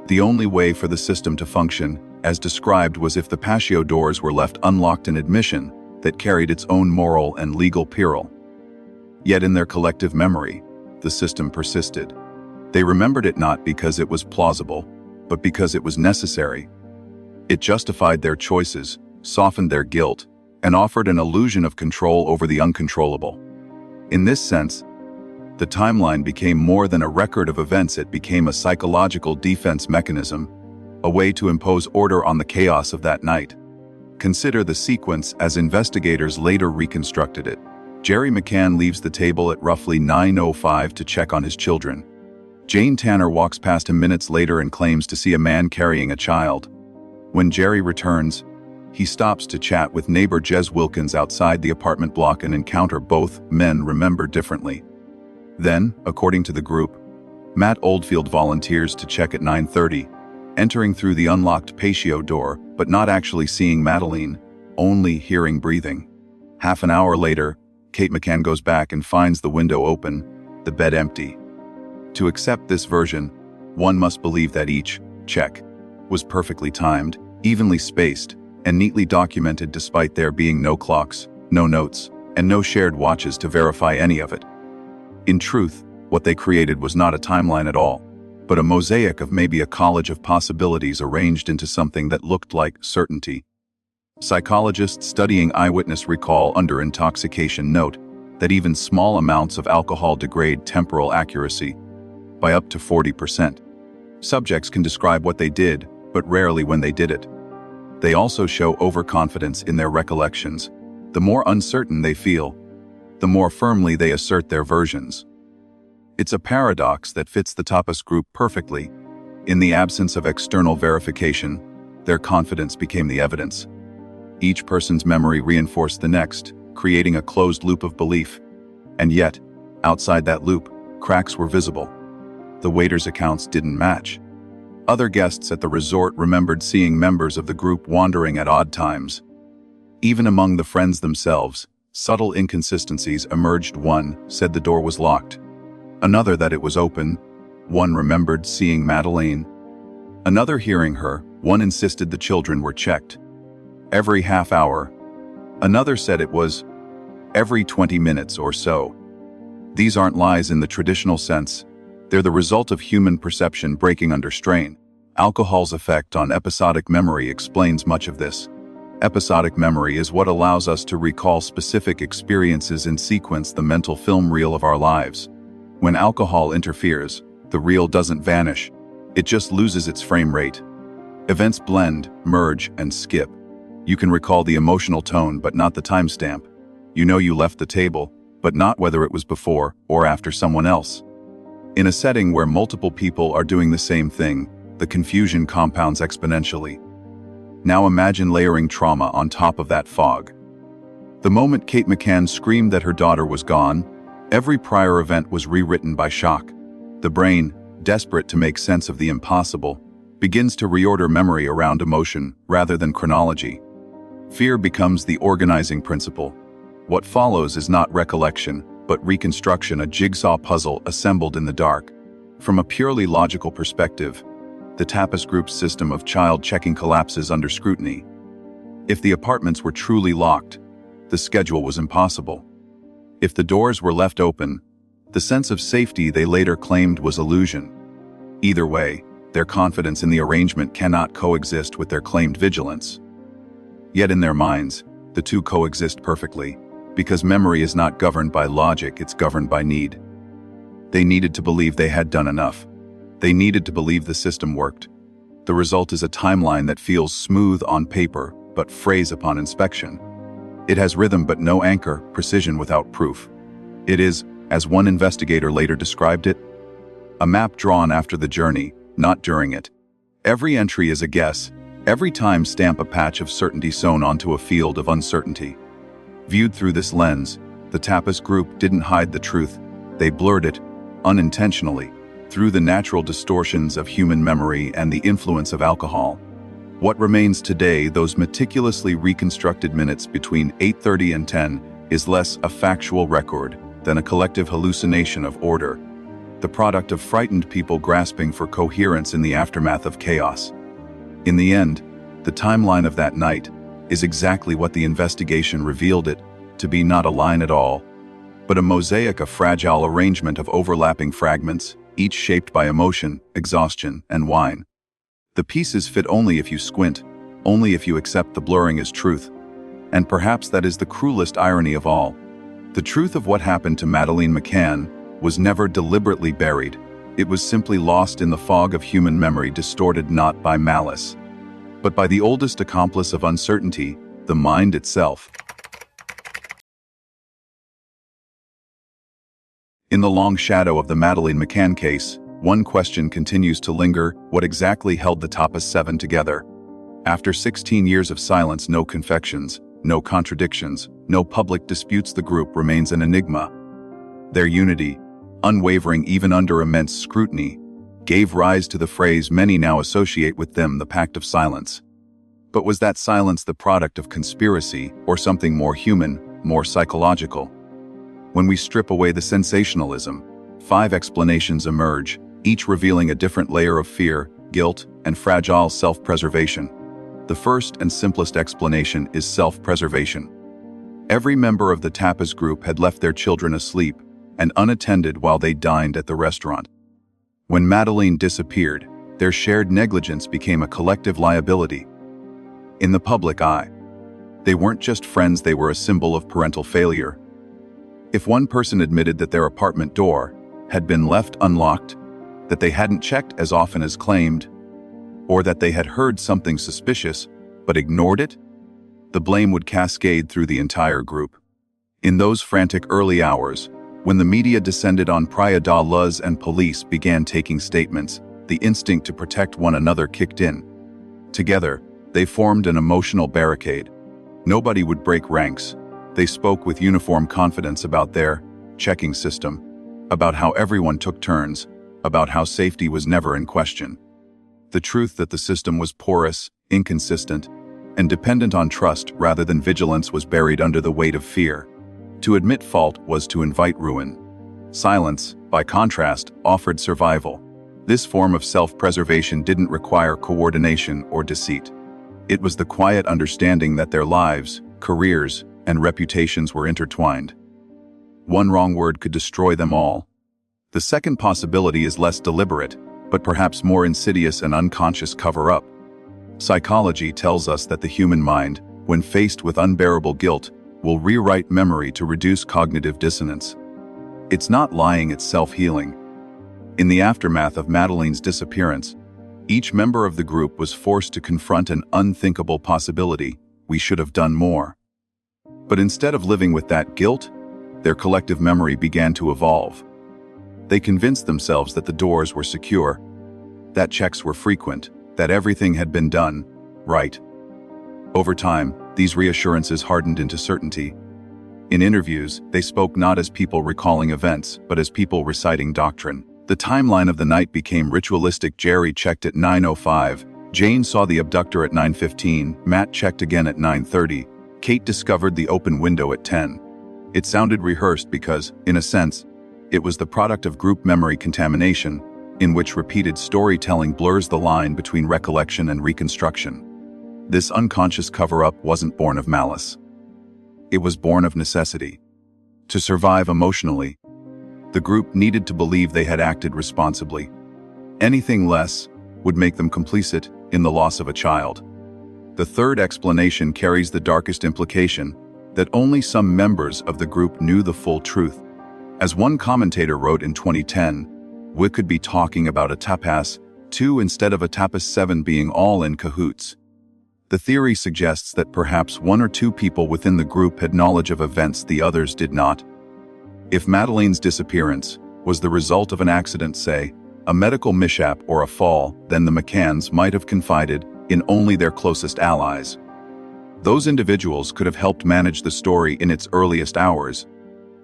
The only way for the system to function, as described, was if the patio doors were left unlocked, an admission that carried its own moral and legal peril. Yet in their collective memory, the system persisted. They remembered it not because it was plausible, but because it was necessary. It justified their choices, softened their guilt, and offered an illusion of control over the uncontrollable. In this sense, the timeline became more than a record of events. It became a psychological defense mechanism, a way to impose order on the chaos of that night. Consider the sequence as investigators later reconstructed it. Jerry McCann leaves the table at roughly 9:05 to check on his children. Jane Tanner walks past him minutes later and claims to see a man carrying a child. When Jerry returns, he stops to chat with neighbor Jez Wilkins outside the apartment block and encounter both men remember differently. Then, according to the group, Matt Oldfield volunteers to check at 9:30, entering through the unlocked patio door, but not actually seeing Madeleine, only hearing breathing. Half an hour later, Kate McCann goes back and finds the window open, the bed empty. To accept this version, one must believe that each check was perfectly timed, evenly spaced, and neatly documented despite there being no clocks, no notes, and no shared watches to verify any of it. In truth, what they created was not a timeline at all, but a mosaic of maybe a college of possibilities arranged into something that looked like certainty. Psychologists studying eyewitness recall under intoxication note that even small amounts of alcohol degrade temporal accuracy by up to 40%. Subjects can describe what they did, but rarely when they did it. They also show overconfidence in their recollections. The more uncertain they feel, the more firmly they assert their versions. It's a paradox that fits the Tapas group perfectly. In the absence of external verification, their confidence became the evidence. Each person's memory reinforced the next, creating a closed loop of belief. And yet, outside that loop, cracks were visible. The waiters' accounts didn't match. Other guests at the resort remembered seeing members of the group wandering at odd times. Even among the friends themselves, subtle inconsistencies emerged. One said the door was locked. Another that it was open. One remembered seeing Madeleine. Another hearing her. One insisted the children were checked every half hour. Another said it was every 20 minutes or so. These aren't lies in the traditional sense. They're the result of human perception breaking under strain. Alcohol's effect on episodic memory explains much of this. Episodic memory is what allows us to recall specific experiences in sequence, the mental film reel of our lives. When alcohol interferes, the reel doesn't vanish. It just loses its frame rate. Events blend, merge, and skip. You can recall the emotional tone but not the timestamp. You know you left the table, but not whether it was before or after someone else. In a setting where multiple people are doing the same thing, the confusion compounds exponentially. Now imagine layering trauma on top of that fog. The moment Kate McCann screamed that her daughter was gone, every prior event was rewritten by shock. The brain, desperate to make sense of the impossible, begins to reorder memory around emotion rather than chronology. Fear becomes the organizing principle. What follows is not recollection, but reconstruction, a jigsaw puzzle assembled in the dark. From a purely logical perspective, the Tapas group's system of child checking collapses under scrutiny. If the apartments were truly locked, the schedule was impossible. If the doors were left open, the sense of safety they later claimed was illusion. Either way, their confidence in the arrangement cannot coexist with their claimed vigilance. Yet in their minds, the two coexist perfectly, because memory is not governed by logic, it's governed by need. They needed to believe they had done enough. They needed to believe the system worked. The result is a timeline that feels smooth on paper, but frays upon inspection. It has rhythm but no anchor, precision without proof. It is, as one investigator later described it, a map drawn after the journey, not during it. Every entry is a guess, every time stamp a patch of certainty sewn onto a field of uncertainty. Viewed through this lens, the Tapas group didn't hide the truth, they blurred it, unintentionally, through the natural distortions of human memory and the influence of alcohol. What remains today, those meticulously reconstructed minutes between 8:30 and 10, is less a factual record than a collective hallucination of order, the product of frightened people grasping for coherence in the aftermath of chaos. In the end, the timeline of that night is exactly what the investigation revealed it to be, not a line at all, but a mosaic, a fragile arrangement of overlapping fragments, each shaped by emotion, exhaustion, and wine. The pieces fit only if you squint, only if you accept the blurring as truth. And perhaps that is the cruelest irony of all. The truth of what happened to Madeleine McCann was never deliberately buried. It was simply lost in the fog of human memory, distorted not by malice, but by the oldest accomplice of uncertainty, the mind itself. In the long shadow of the Madeleine McCann case, one question continues to linger: what exactly held the Tapas Seven together? After 16 years of silence, no confections, no contradictions, no public disputes, the group remains an enigma. Their unity, unwavering even under immense scrutiny, gave rise to the phrase many now associate with them, the Pact of Silence. But was that silence the product of conspiracy or something more human, more psychological? When we strip away the sensationalism, 5 explanations emerge, each revealing a different layer of fear, guilt, and fragile self-preservation. The first and simplest explanation is self-preservation. Every member of the Tapas group had left their children asleep and unattended while they dined at the restaurant. When Madeleine disappeared, their shared negligence became a collective liability. In the public eye, they weren't just friends, they were a symbol of parental failure. If one person admitted that their apartment door had been left unlocked, that they hadn't checked as often as claimed, or that they had heard something suspicious but ignored it, the blame would cascade through the entire group. In those frantic early hours, when the media descended on Praia da Luz and police began taking statements, the instinct to protect one another kicked in. Together, they formed an emotional barricade. Nobody would break ranks. They spoke with uniform confidence about their checking system, about how everyone took turns, about how safety was never in question. The truth that the system was porous, inconsistent, and dependent on trust rather than vigilance was buried under the weight of fear. To admit fault was to invite ruin. Silence, by contrast, offered survival. This form of self-preservation didn't require coordination or deceit. It was the quiet understanding that their lives, careers, and reputations were intertwined. One wrong word could destroy them all. The second possibility is less deliberate, but perhaps more insidious and unconscious cover-up. Psychology tells us that the human mind, when faced with unbearable guilt, will rewrite memory to reduce cognitive dissonance. It's not lying, it's self-healing. In the aftermath of Madeleine's disappearance, each member of the group was forced to confront an unthinkable possibility: we should have done more. But instead of living with that guilt, their collective memory began to evolve. They convinced themselves that the doors were secure, that checks were frequent, that everything had been done right. Over time, these reassurances hardened into certainty. In interviews, they spoke not as people recalling events, but as people reciting doctrine. The timeline of the night became ritualistic. Jerry checked at 9:05, Jane saw the abductor at 9:15, Matt checked again at 9:30, Kate discovered the open window at 10. It sounded rehearsed because, in a sense, it was the product of group memory contamination, in which repeated storytelling blurs the line between recollection and reconstruction. This unconscious cover-up wasn't born of malice. It was born of necessity. To survive emotionally, the group needed to believe they had acted responsibly. Anything less would make them complicit in the loss of a child. The third explanation carries the darkest implication, that only some members of the group knew the full truth. As one commentator wrote in 2010, we could be talking about a Tapas 2 instead of a Tapas 7 being all in cahoots. The theory suggests that perhaps one or two people within the group had knowledge of events the others did not. If Madeleine's disappearance was the result of an accident, say, a medical mishap or a fall, then the McCanns might have confided in only their closest allies. Those individuals could have helped manage the story in its earliest hours,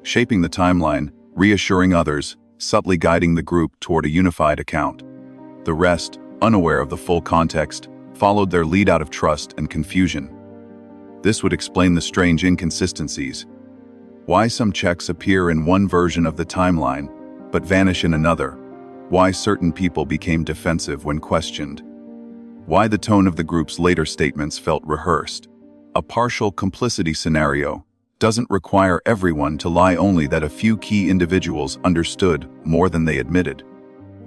shaping the timeline, reassuring others, subtly guiding the group toward a unified account. The rest, unaware of the full context, followed their lead out of trust and confusion. This would explain the strange inconsistencies. Why some checks appear in one version of the timeline, but vanish in another. Why certain people became defensive when questioned. Why the tone of the group's later statements felt rehearsed. A partial complicity scenario doesn't require everyone to lie, only that a few key individuals understood more than they admitted.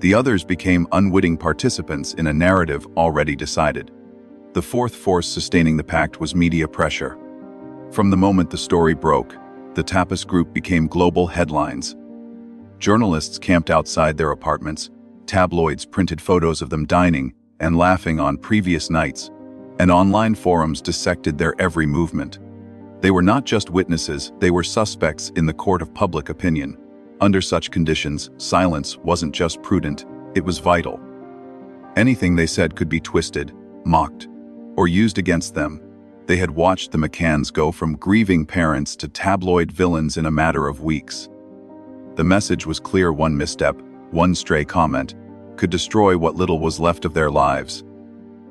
The others became unwitting participants in a narrative already decided. The fourth force sustaining the pact was media pressure. From the moment the story broke, the Tapas group became global headlines. Journalists camped outside their apartments, tabloids printed photos of them dining and laughing on previous nights, and online forums dissected their every movement. They were not just witnesses, they were suspects in the court of public opinion. Under such conditions, silence wasn't just prudent, it was vital. Anything they said could be twisted, mocked, or used against them. They had watched the McCanns go from grieving parents to tabloid villains in a matter of weeks. The message was clear: one misstep, one stray comment, could destroy what little was left of their lives.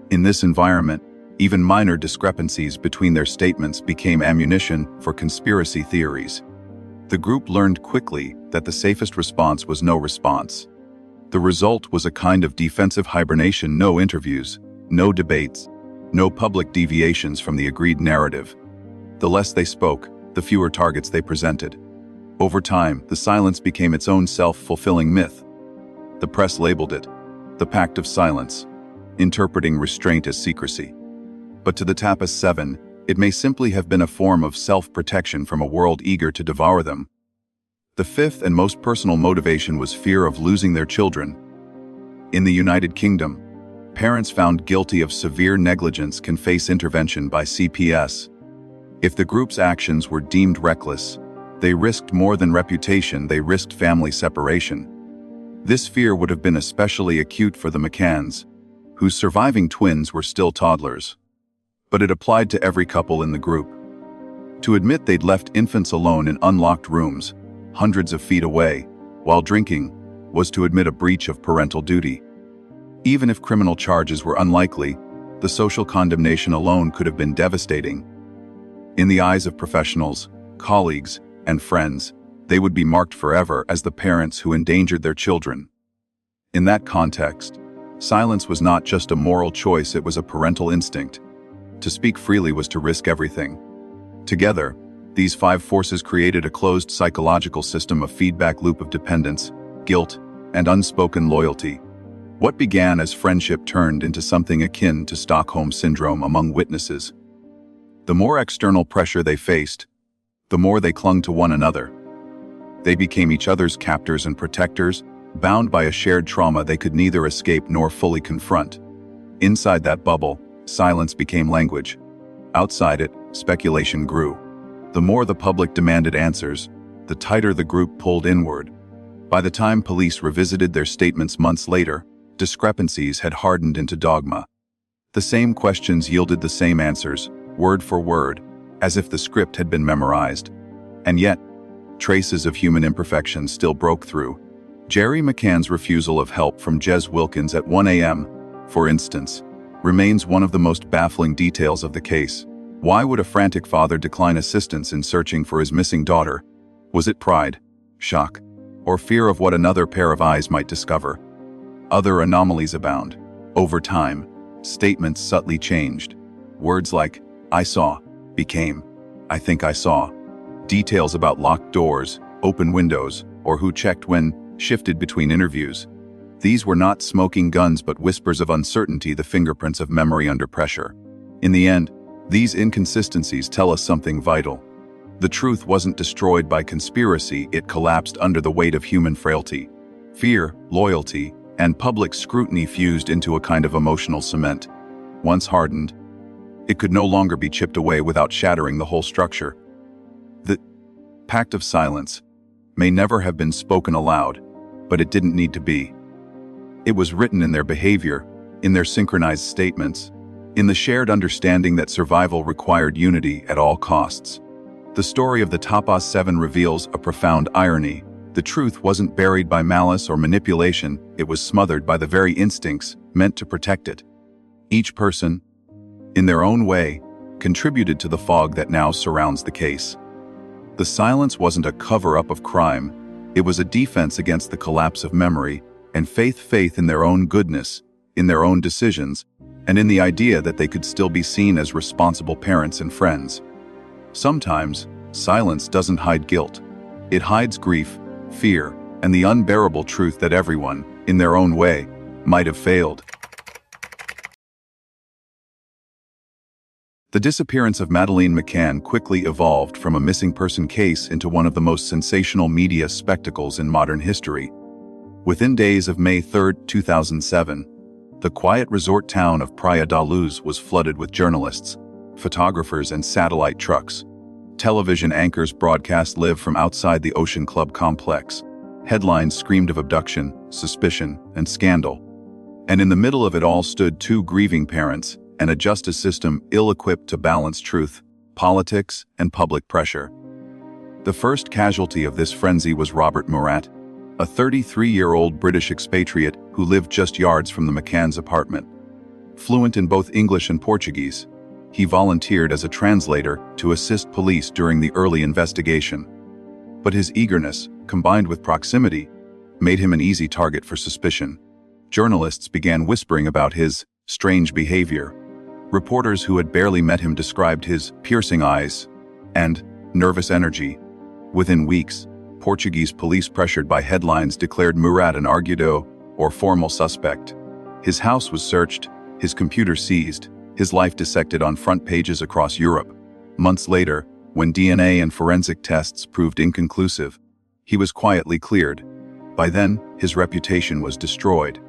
In this environment, even minor discrepancies between their statements became ammunition for conspiracy theories. The group learned quickly that the safest response was no response. The result was a kind of defensive hibernation: no interviews, no debates, No public deviations from the agreed narrative. The less they spoke, the fewer targets they presented. Over time, the silence became its own self-fulfilling myth. The press labeled it the Pact of Silence, interpreting restraint as secrecy. But to the Tapas 7, it may simply have been a form of self-protection from a world eager to devour them. The fifth and most personal motivation was fear of losing their children. In the United Kingdom, parents found guilty of severe negligence can face intervention by CPS. If the group's actions were deemed reckless, they risked more than reputation, they risked family separation. This fear would have been especially acute for the McCanns, whose surviving twins were still toddlers. But it applied to every couple in the group. To admit they'd left infants alone in unlocked rooms, hundreds of feet away, while drinking, was to admit a breach of parental duty. Even if criminal charges were unlikely, the social condemnation alone could have been devastating. In the eyes of professionals, colleagues, and friends, they would be marked forever as the parents who endangered their children. In that context, silence was not just a moral choice, it was a parental instinct. To speak freely was to risk everything. Together, these five forces created a closed psychological system of feedback loop of dependence, guilt, and unspoken loyalty. What began as friendship turned into something akin to Stockholm Syndrome among witnesses. The more external pressure they faced, the more they clung to one another. They became each other's captors and protectors, bound by a shared trauma they could neither escape nor fully confront. Inside that bubble, silence became language. Outside it, speculation grew. The more the public demanded answers, the tighter the group pulled inward. By the time police revisited their statements months later, discrepancies had hardened into dogma. The same questions yielded the same answers, word for word, as if the script had been memorized. And yet, traces of human imperfection still broke through. Jerry McCann's refusal of help from Jez Wilkins at 1 a.m., for instance, remains one of the most baffling details of the case. Why would a frantic father decline assistance in searching for his missing daughter? Was it pride, shock, or fear of what another pair of eyes might discover? Other anomalies abound. Over time, statements subtly changed. Words like, "I saw," became, "I think I saw." Details about locked doors, open windows, or who checked when shifted between interviews. These were not smoking guns but whispers of uncertainty, the fingerprints of memory under pressure. In the end, these inconsistencies tell us something vital. The truth wasn't destroyed by conspiracy, it collapsed under the weight of human frailty. Fear, loyalty, and public scrutiny fused into a kind of emotional cement. Once hardened, it could no longer be chipped away without shattering the whole structure. The Pact of Silence may never have been spoken aloud, but it didn't need to be. It was written in their behavior, in their synchronized statements, in the shared understanding that survival required unity at all costs. The story of the Tapas 7 reveals a profound irony. The truth wasn't buried by malice or manipulation, it was smothered by the very instincts meant to protect it. Each person, in their own way, contributed to the fog that now surrounds the case. The silence wasn't a cover-up of crime, it was a defense against the collapse of memory, and faith in their own goodness, in their own decisions, and in the idea that they could still be seen as responsible parents and friends. Sometimes, silence doesn't hide guilt. It hides grief, fear, and the unbearable truth that everyone, in their own way, might have failed. The disappearance of Madeleine McCann quickly evolved from a missing person case into one of the most sensational media spectacles in modern history. Within days of May 3, 2007, the quiet resort town of Praia da Luz was flooded with journalists, photographers, and satellite trucks. Television anchors broadcast live from outside the Ocean Club complex. Headlines screamed of abduction, suspicion, and scandal. And in the middle of it all stood two grieving parents and a justice system ill-equipped to balance truth, politics, and public pressure. The first casualty of this frenzy was Robert Murat, a 33-year-old British expatriate who lived just yards from the McCann's apartment. Fluent in both English and Portuguese, he volunteered as a translator to assist police during the early investigation. But his eagerness, combined with proximity, made him an easy target for suspicion. Journalists began whispering about his strange behavior. Reporters who had barely met him described his piercing eyes and nervous energy. Within weeks, Portuguese police, pressured by headlines, declared Murat an arguido, or formal suspect. His house was searched, his computer seized, his life dissected on front pages across Europe. Months later, when DNA and forensic tests proved inconclusive, he was quietly cleared. By then, his reputation was destroyed.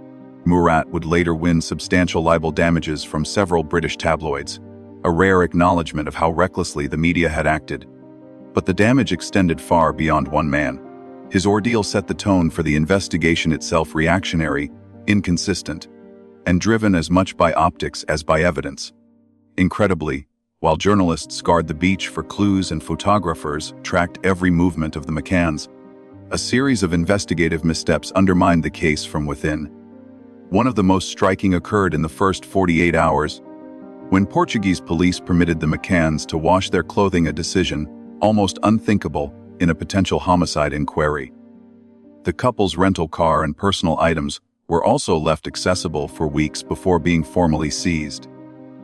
Murat would later win substantial libel damages from several British tabloids, a rare acknowledgement of how recklessly the media had acted. But the damage extended far beyond one man. His ordeal set the tone for the investigation itself: reactionary, inconsistent, and driven as much by optics as by evidence. Incredibly, while journalists scoured the beach for clues and photographers tracked every movement of the McCanns, a series of investigative missteps undermined the case from within. One of the most striking occurred in the first 48 hours, when Portuguese police permitted the McCanns to wash their clothing, a decision almost unthinkable in a potential homicide inquiry. The couple's rental car and personal items were also left accessible for weeks before being formally seized.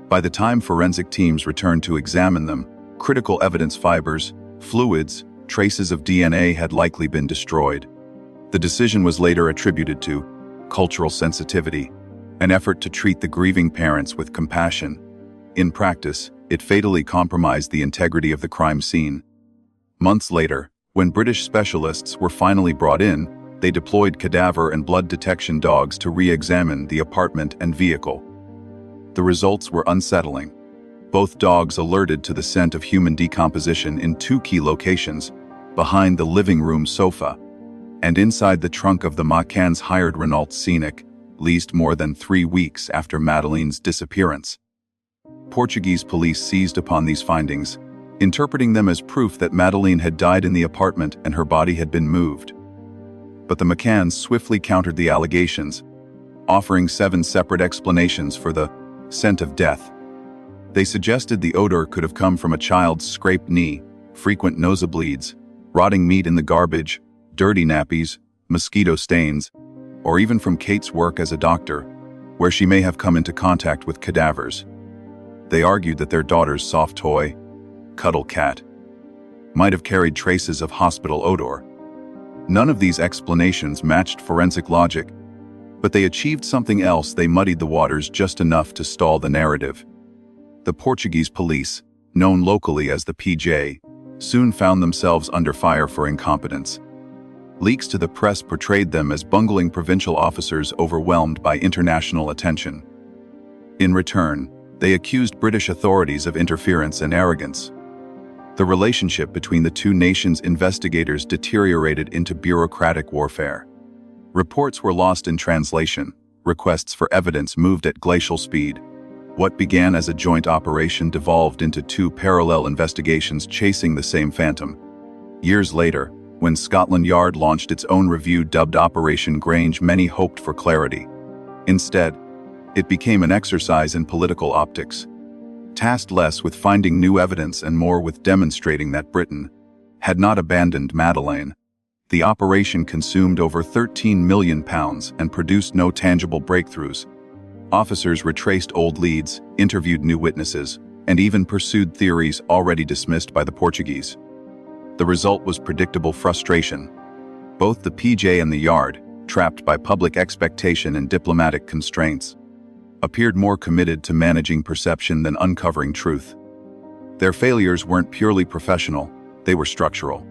By the time forensic teams returned to examine them, critical evidence, fibers, fluids, traces of DNA had likely been destroyed. The decision was later attributed to cultural sensitivity, an effort to treat the grieving parents with compassion. In practice, it fatally compromised the integrity of the crime scene. Months later, when British specialists were finally brought in, they deployed cadaver and blood detection dogs to re-examine the apartment and vehicle. The results were unsettling. Both dogs alerted to the scent of human decomposition in two key locations: behind the living room sofa and inside the trunk of the McCanns' hired Renault Scenic, leased more than 3 weeks after Madeleine's disappearance. Portuguese police seized upon these findings, interpreting them as proof that Madeleine had died in the apartment and her body had been moved. But the McCanns swiftly countered the allegations, offering 7 separate explanations for the scent of death. They suggested the odor could have come from a child's scraped knee, frequent nosebleeds, rotting meat in the garbage, dirty nappies, mosquito stains, or even from Kate's work as a doctor, where she may have come into contact with cadavers. They argued that their daughter's soft toy, Cuddle Cat, might have carried traces of hospital odor. None of these explanations matched forensic logic, but they achieved something else: they muddied the waters just enough to stall the narrative. The Portuguese police, known locally as the PJ, soon found themselves under fire for incompetence. Leaks to the press portrayed them as bungling provincial officers overwhelmed by international attention. In return, they accused British authorities of interference and arrogance. The relationship between the two nations' investigators deteriorated into bureaucratic warfare. Reports were lost in translation, requests for evidence moved at glacial speed. What began as a joint operation devolved into 2 parallel investigations chasing the same phantom. Years later, when Scotland Yard launched its own review dubbed Operation Grange, many hoped for clarity. Instead, it became an exercise in political optics, tasked less with finding new evidence and more with demonstrating that Britain had not abandoned Madeleine. The operation consumed over £13 million and produced no tangible breakthroughs. Officers retraced old leads, interviewed new witnesses, and even pursued theories already dismissed by the Portuguese. The result was predictable frustration. Both the PJ and the Yard, trapped by public expectation and diplomatic constraints, appeared more committed to managing perception than uncovering truth. Their failures weren't purely professional, they were structural.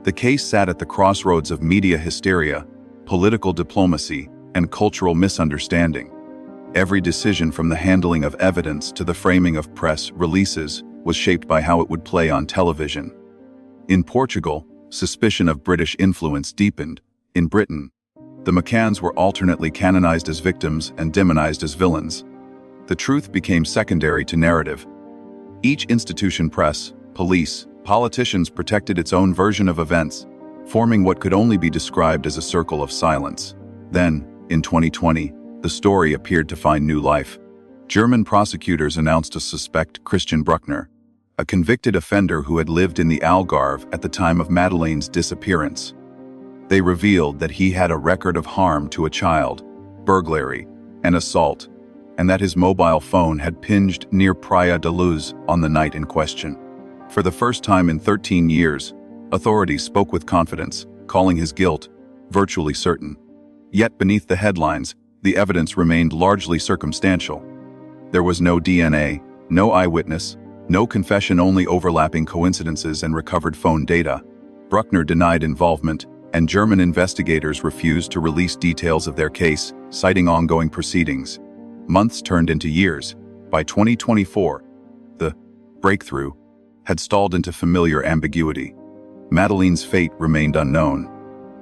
The case sat at the crossroads of media hysteria, political diplomacy, and cultural misunderstanding. Every decision, from the handling of evidence to the framing of press releases, was shaped by how it would play on television. In Portugal, suspicion of British influence deepened. In Britain, the McCanns were alternately canonized as victims and demonized as villains. The truth became secondary to narrative. Each institution, press, police, politicians, protected its own version of events, forming what could only be described as a circle of silence. Then, in 2020, the story appeared to find new life. German prosecutors announced a suspect, Christian Bruckner, a convicted offender who had lived in the Algarve at the time of Madeleine's disappearance. They revealed that he had a record of harm to a child, burglary, and assault, and that his mobile phone had pinged near Praia da Luz on the night in question. For the first time in 13 years, authorities spoke with confidence, calling his guilt virtually certain. Yet beneath the headlines, the evidence remained largely circumstantial. There was no DNA, no eyewitness, no confession, only overlapping coincidences and recovered phone data. Bruckner denied involvement, and German investigators refused to release details of their case, citing ongoing proceedings. Months turned into years. By 2024, the breakthrough had stalled into familiar ambiguity. Madeleine's fate remained unknown.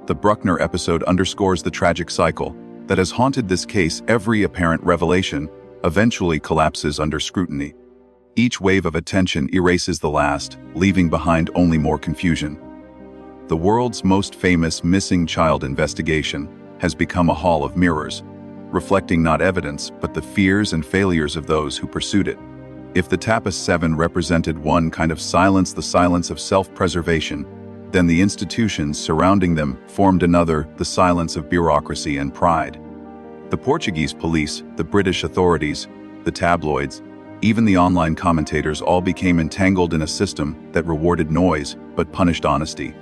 The Bruckner episode underscores the tragic cycle that has haunted this case. Every apparent revelation eventually collapses under scrutiny. Each wave of attention erases the last, leaving behind only more confusion. The world's most famous missing child investigation has become a hall of mirrors, reflecting not evidence but the fears and failures of those who pursued it. If the Tapas 7 represented one kind of silence, the silence of self-preservation, then the institutions surrounding them formed another, the silence of bureaucracy and pride. The Portuguese police, the British authorities, the tabloids, even the online commentators all became entangled in a system that rewarded noise but punished honesty.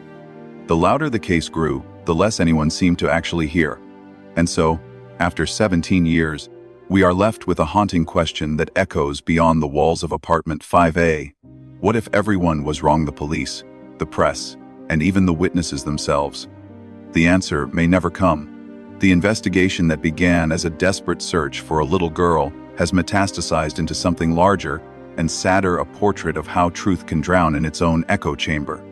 The louder the case grew, the less anyone seemed to actually hear. And so, after 17 years, we are left with a haunting question that echoes beyond the walls of apartment 5A. What if everyone was wrong? The police, the press, and even the witnesses themselves? The answer may never come. The investigation that began as a desperate search for a little girl has metastasized into something larger and sadder, a portrait of how truth can drown in its own echo chamber.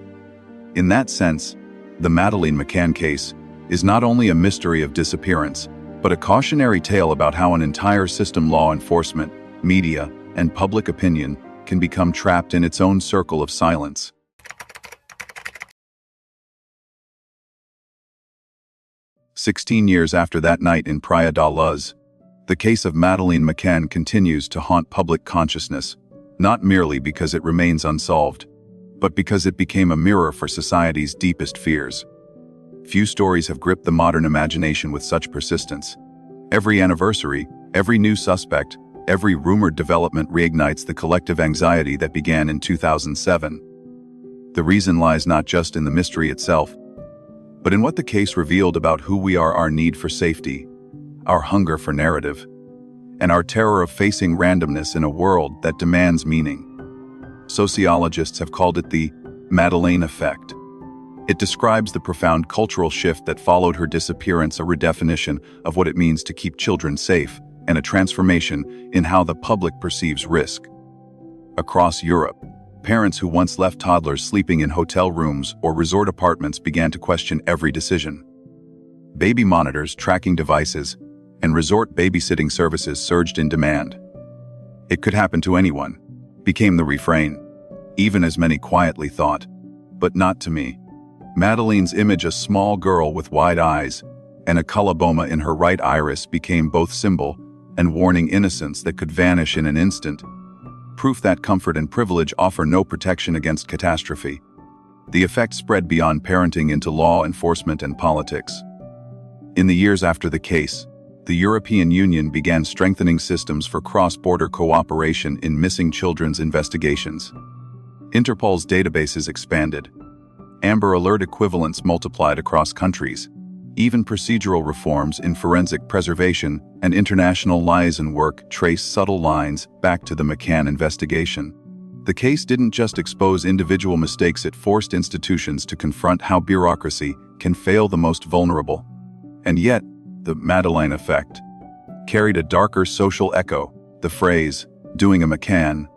In that sense, the Madeleine McCann case is not only a mystery of disappearance, but a cautionary tale about how an entire system, law enforcement, media, and public opinion, can become trapped in its own circle of silence. "16 years after that night in Praia da Luz, the case of Madeleine McCann continues to haunt public consciousness, not merely because it remains unsolved, but because it became a mirror for society's deepest fears. Few stories have gripped the modern imagination with such persistence. Every anniversary, every new suspect, every rumored development reignites the collective anxiety that began in 2007. The reason lies not just in the mystery itself, but in what the case revealed about who we are, our need for safety, our hunger for narrative, and our terror of facing randomness in a world that demands meaning. Sociologists have called it the Madeleine effect. It describes the profound cultural shift that followed her disappearance, a redefinition of what it means to keep children safe, and a transformation in how the public perceives risk. Across Europe, parents who once left toddlers sleeping in hotel rooms or resort apartments began to question every decision. Baby monitors, tracking devices, and resort babysitting services surged in demand. "It could happen to anyone," became the refrain, even as many quietly thought, "But not to me." Madeleine's image, a small girl with wide eyes and a coloboma in her right iris, became both symbol and warning innocence that could vanish in an instant. Proof that comfort and privilege offer no protection against catastrophe. The effect spread beyond parenting into law enforcement and politics. In the years after the case, the European Union began strengthening systems for cross-border cooperation in missing children's investigations. Interpol's databases expanded. Amber Alert equivalents multiplied across countries. Even procedural reforms in forensic preservation and international liaison work trace subtle lines back to the McCann investigation. The case didn't just expose individual mistakes, it forced institutions to confront how bureaucracy can fail the most vulnerable. And yet, the Madeleine effect carried a darker social echo. The phrase, "doing a McCann,"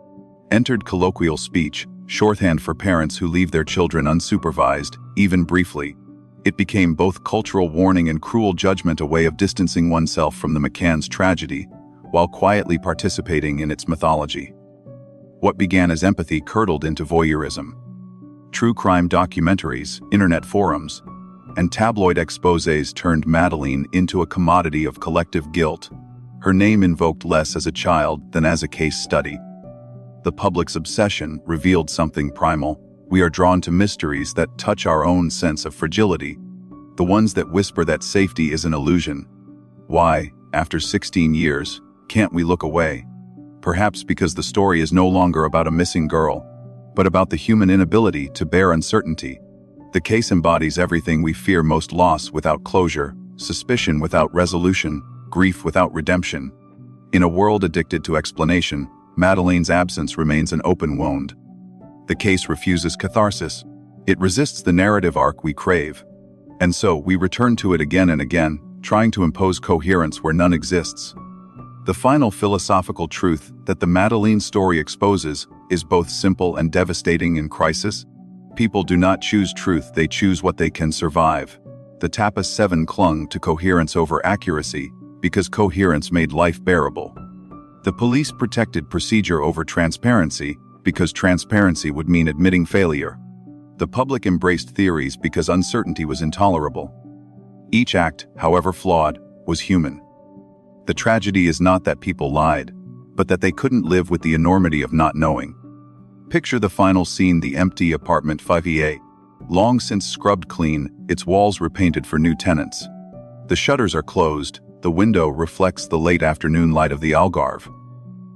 entered colloquial speech, shorthand for parents who leave their children unsupervised, even briefly. It became both cultural warning and cruel judgment, a way of distancing oneself from the McCann's tragedy, while quietly participating in its mythology. What began as empathy curdled into voyeurism. True crime documentaries, internet forums, and tabloid exposés turned Madeleine into a commodity of collective guilt, her name invoked less as a child than as a case study. The public's obsession revealed something primal. We are drawn to mysteries that touch our own sense of fragility, the ones that whisper that safety is an illusion. Why, after 16 years, can't we look away? Perhaps because the story is no longer about a missing girl, but about the human inability to bear uncertainty. The case embodies everything we fear most: loss without closure, suspicion without resolution, grief without redemption. In a world addicted to explanation, Madeleine's absence remains an open wound. The case refuses catharsis. It resists the narrative arc we crave. And so we return to it again and again, trying to impose coherence where none exists. The final philosophical truth that the Madeleine story exposes is both simple and devastating in crisis. People do not choose truth, they choose what they can survive. The Tapas 7 clung to coherence over accuracy because coherence made life bearable. The police protected procedure over transparency because transparency would mean admitting failure. The public embraced theories because uncertainty was intolerable. Each act, however flawed, was human. The tragedy is not that people lied, but that they couldn't live with the enormity of not knowing. Picture the final scene: the empty apartment 5E8. Long since scrubbed clean, its walls repainted for new tenants. The shutters are closed, the window reflects the late afternoon light of the Algarve.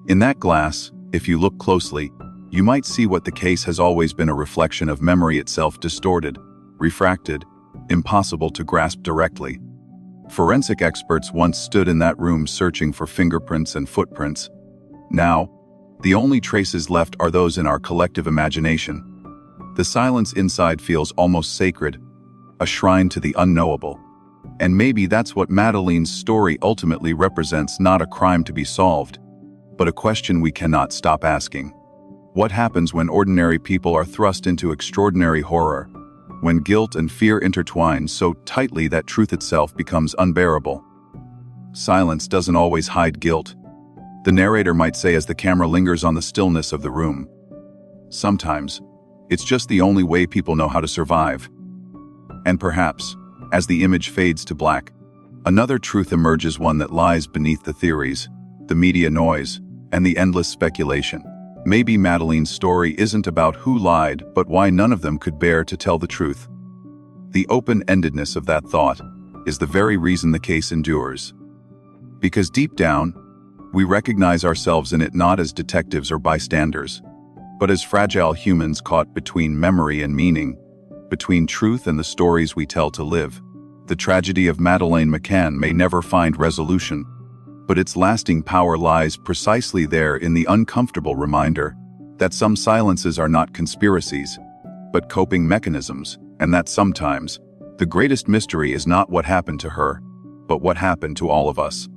In that glass, if you look closely, you might see what the case has always been: a reflection of memory itself, distorted, refracted, impossible to grasp directly. Forensic experts once stood in that room searching for fingerprints and footprints. Now, the only traces left are those in our collective imagination. The silence inside feels almost sacred, a shrine to the unknowable. And maybe that's what Madeleine's story ultimately represents: not a crime to be solved, but a question we cannot stop asking. What happens when ordinary people are thrust into extraordinary horror? When guilt and fear intertwine so tightly that truth itself becomes unbearable? Silence doesn't always hide guilt, the narrator might say as the camera lingers on the stillness of the room. Sometimes, it's just the only way people know how to survive. And perhaps, as the image fades to black, another truth emerges, one that lies beneath the theories, the media noise, and the endless speculation. Maybe Madeleine's story isn't about who lied, but why none of them could bear to tell the truth. The open-endedness of that thought is the very reason the case endures. Because deep down, we recognize ourselves in it not as detectives or bystanders, but as fragile humans caught between memory and meaning, between truth and the stories we tell to live. The tragedy of Madeleine McCann may never find resolution, but its lasting power lies precisely there, in the uncomfortable reminder that some silences are not conspiracies, but coping mechanisms, and that sometimes the greatest mystery is not what happened to her, but what happened to all of us.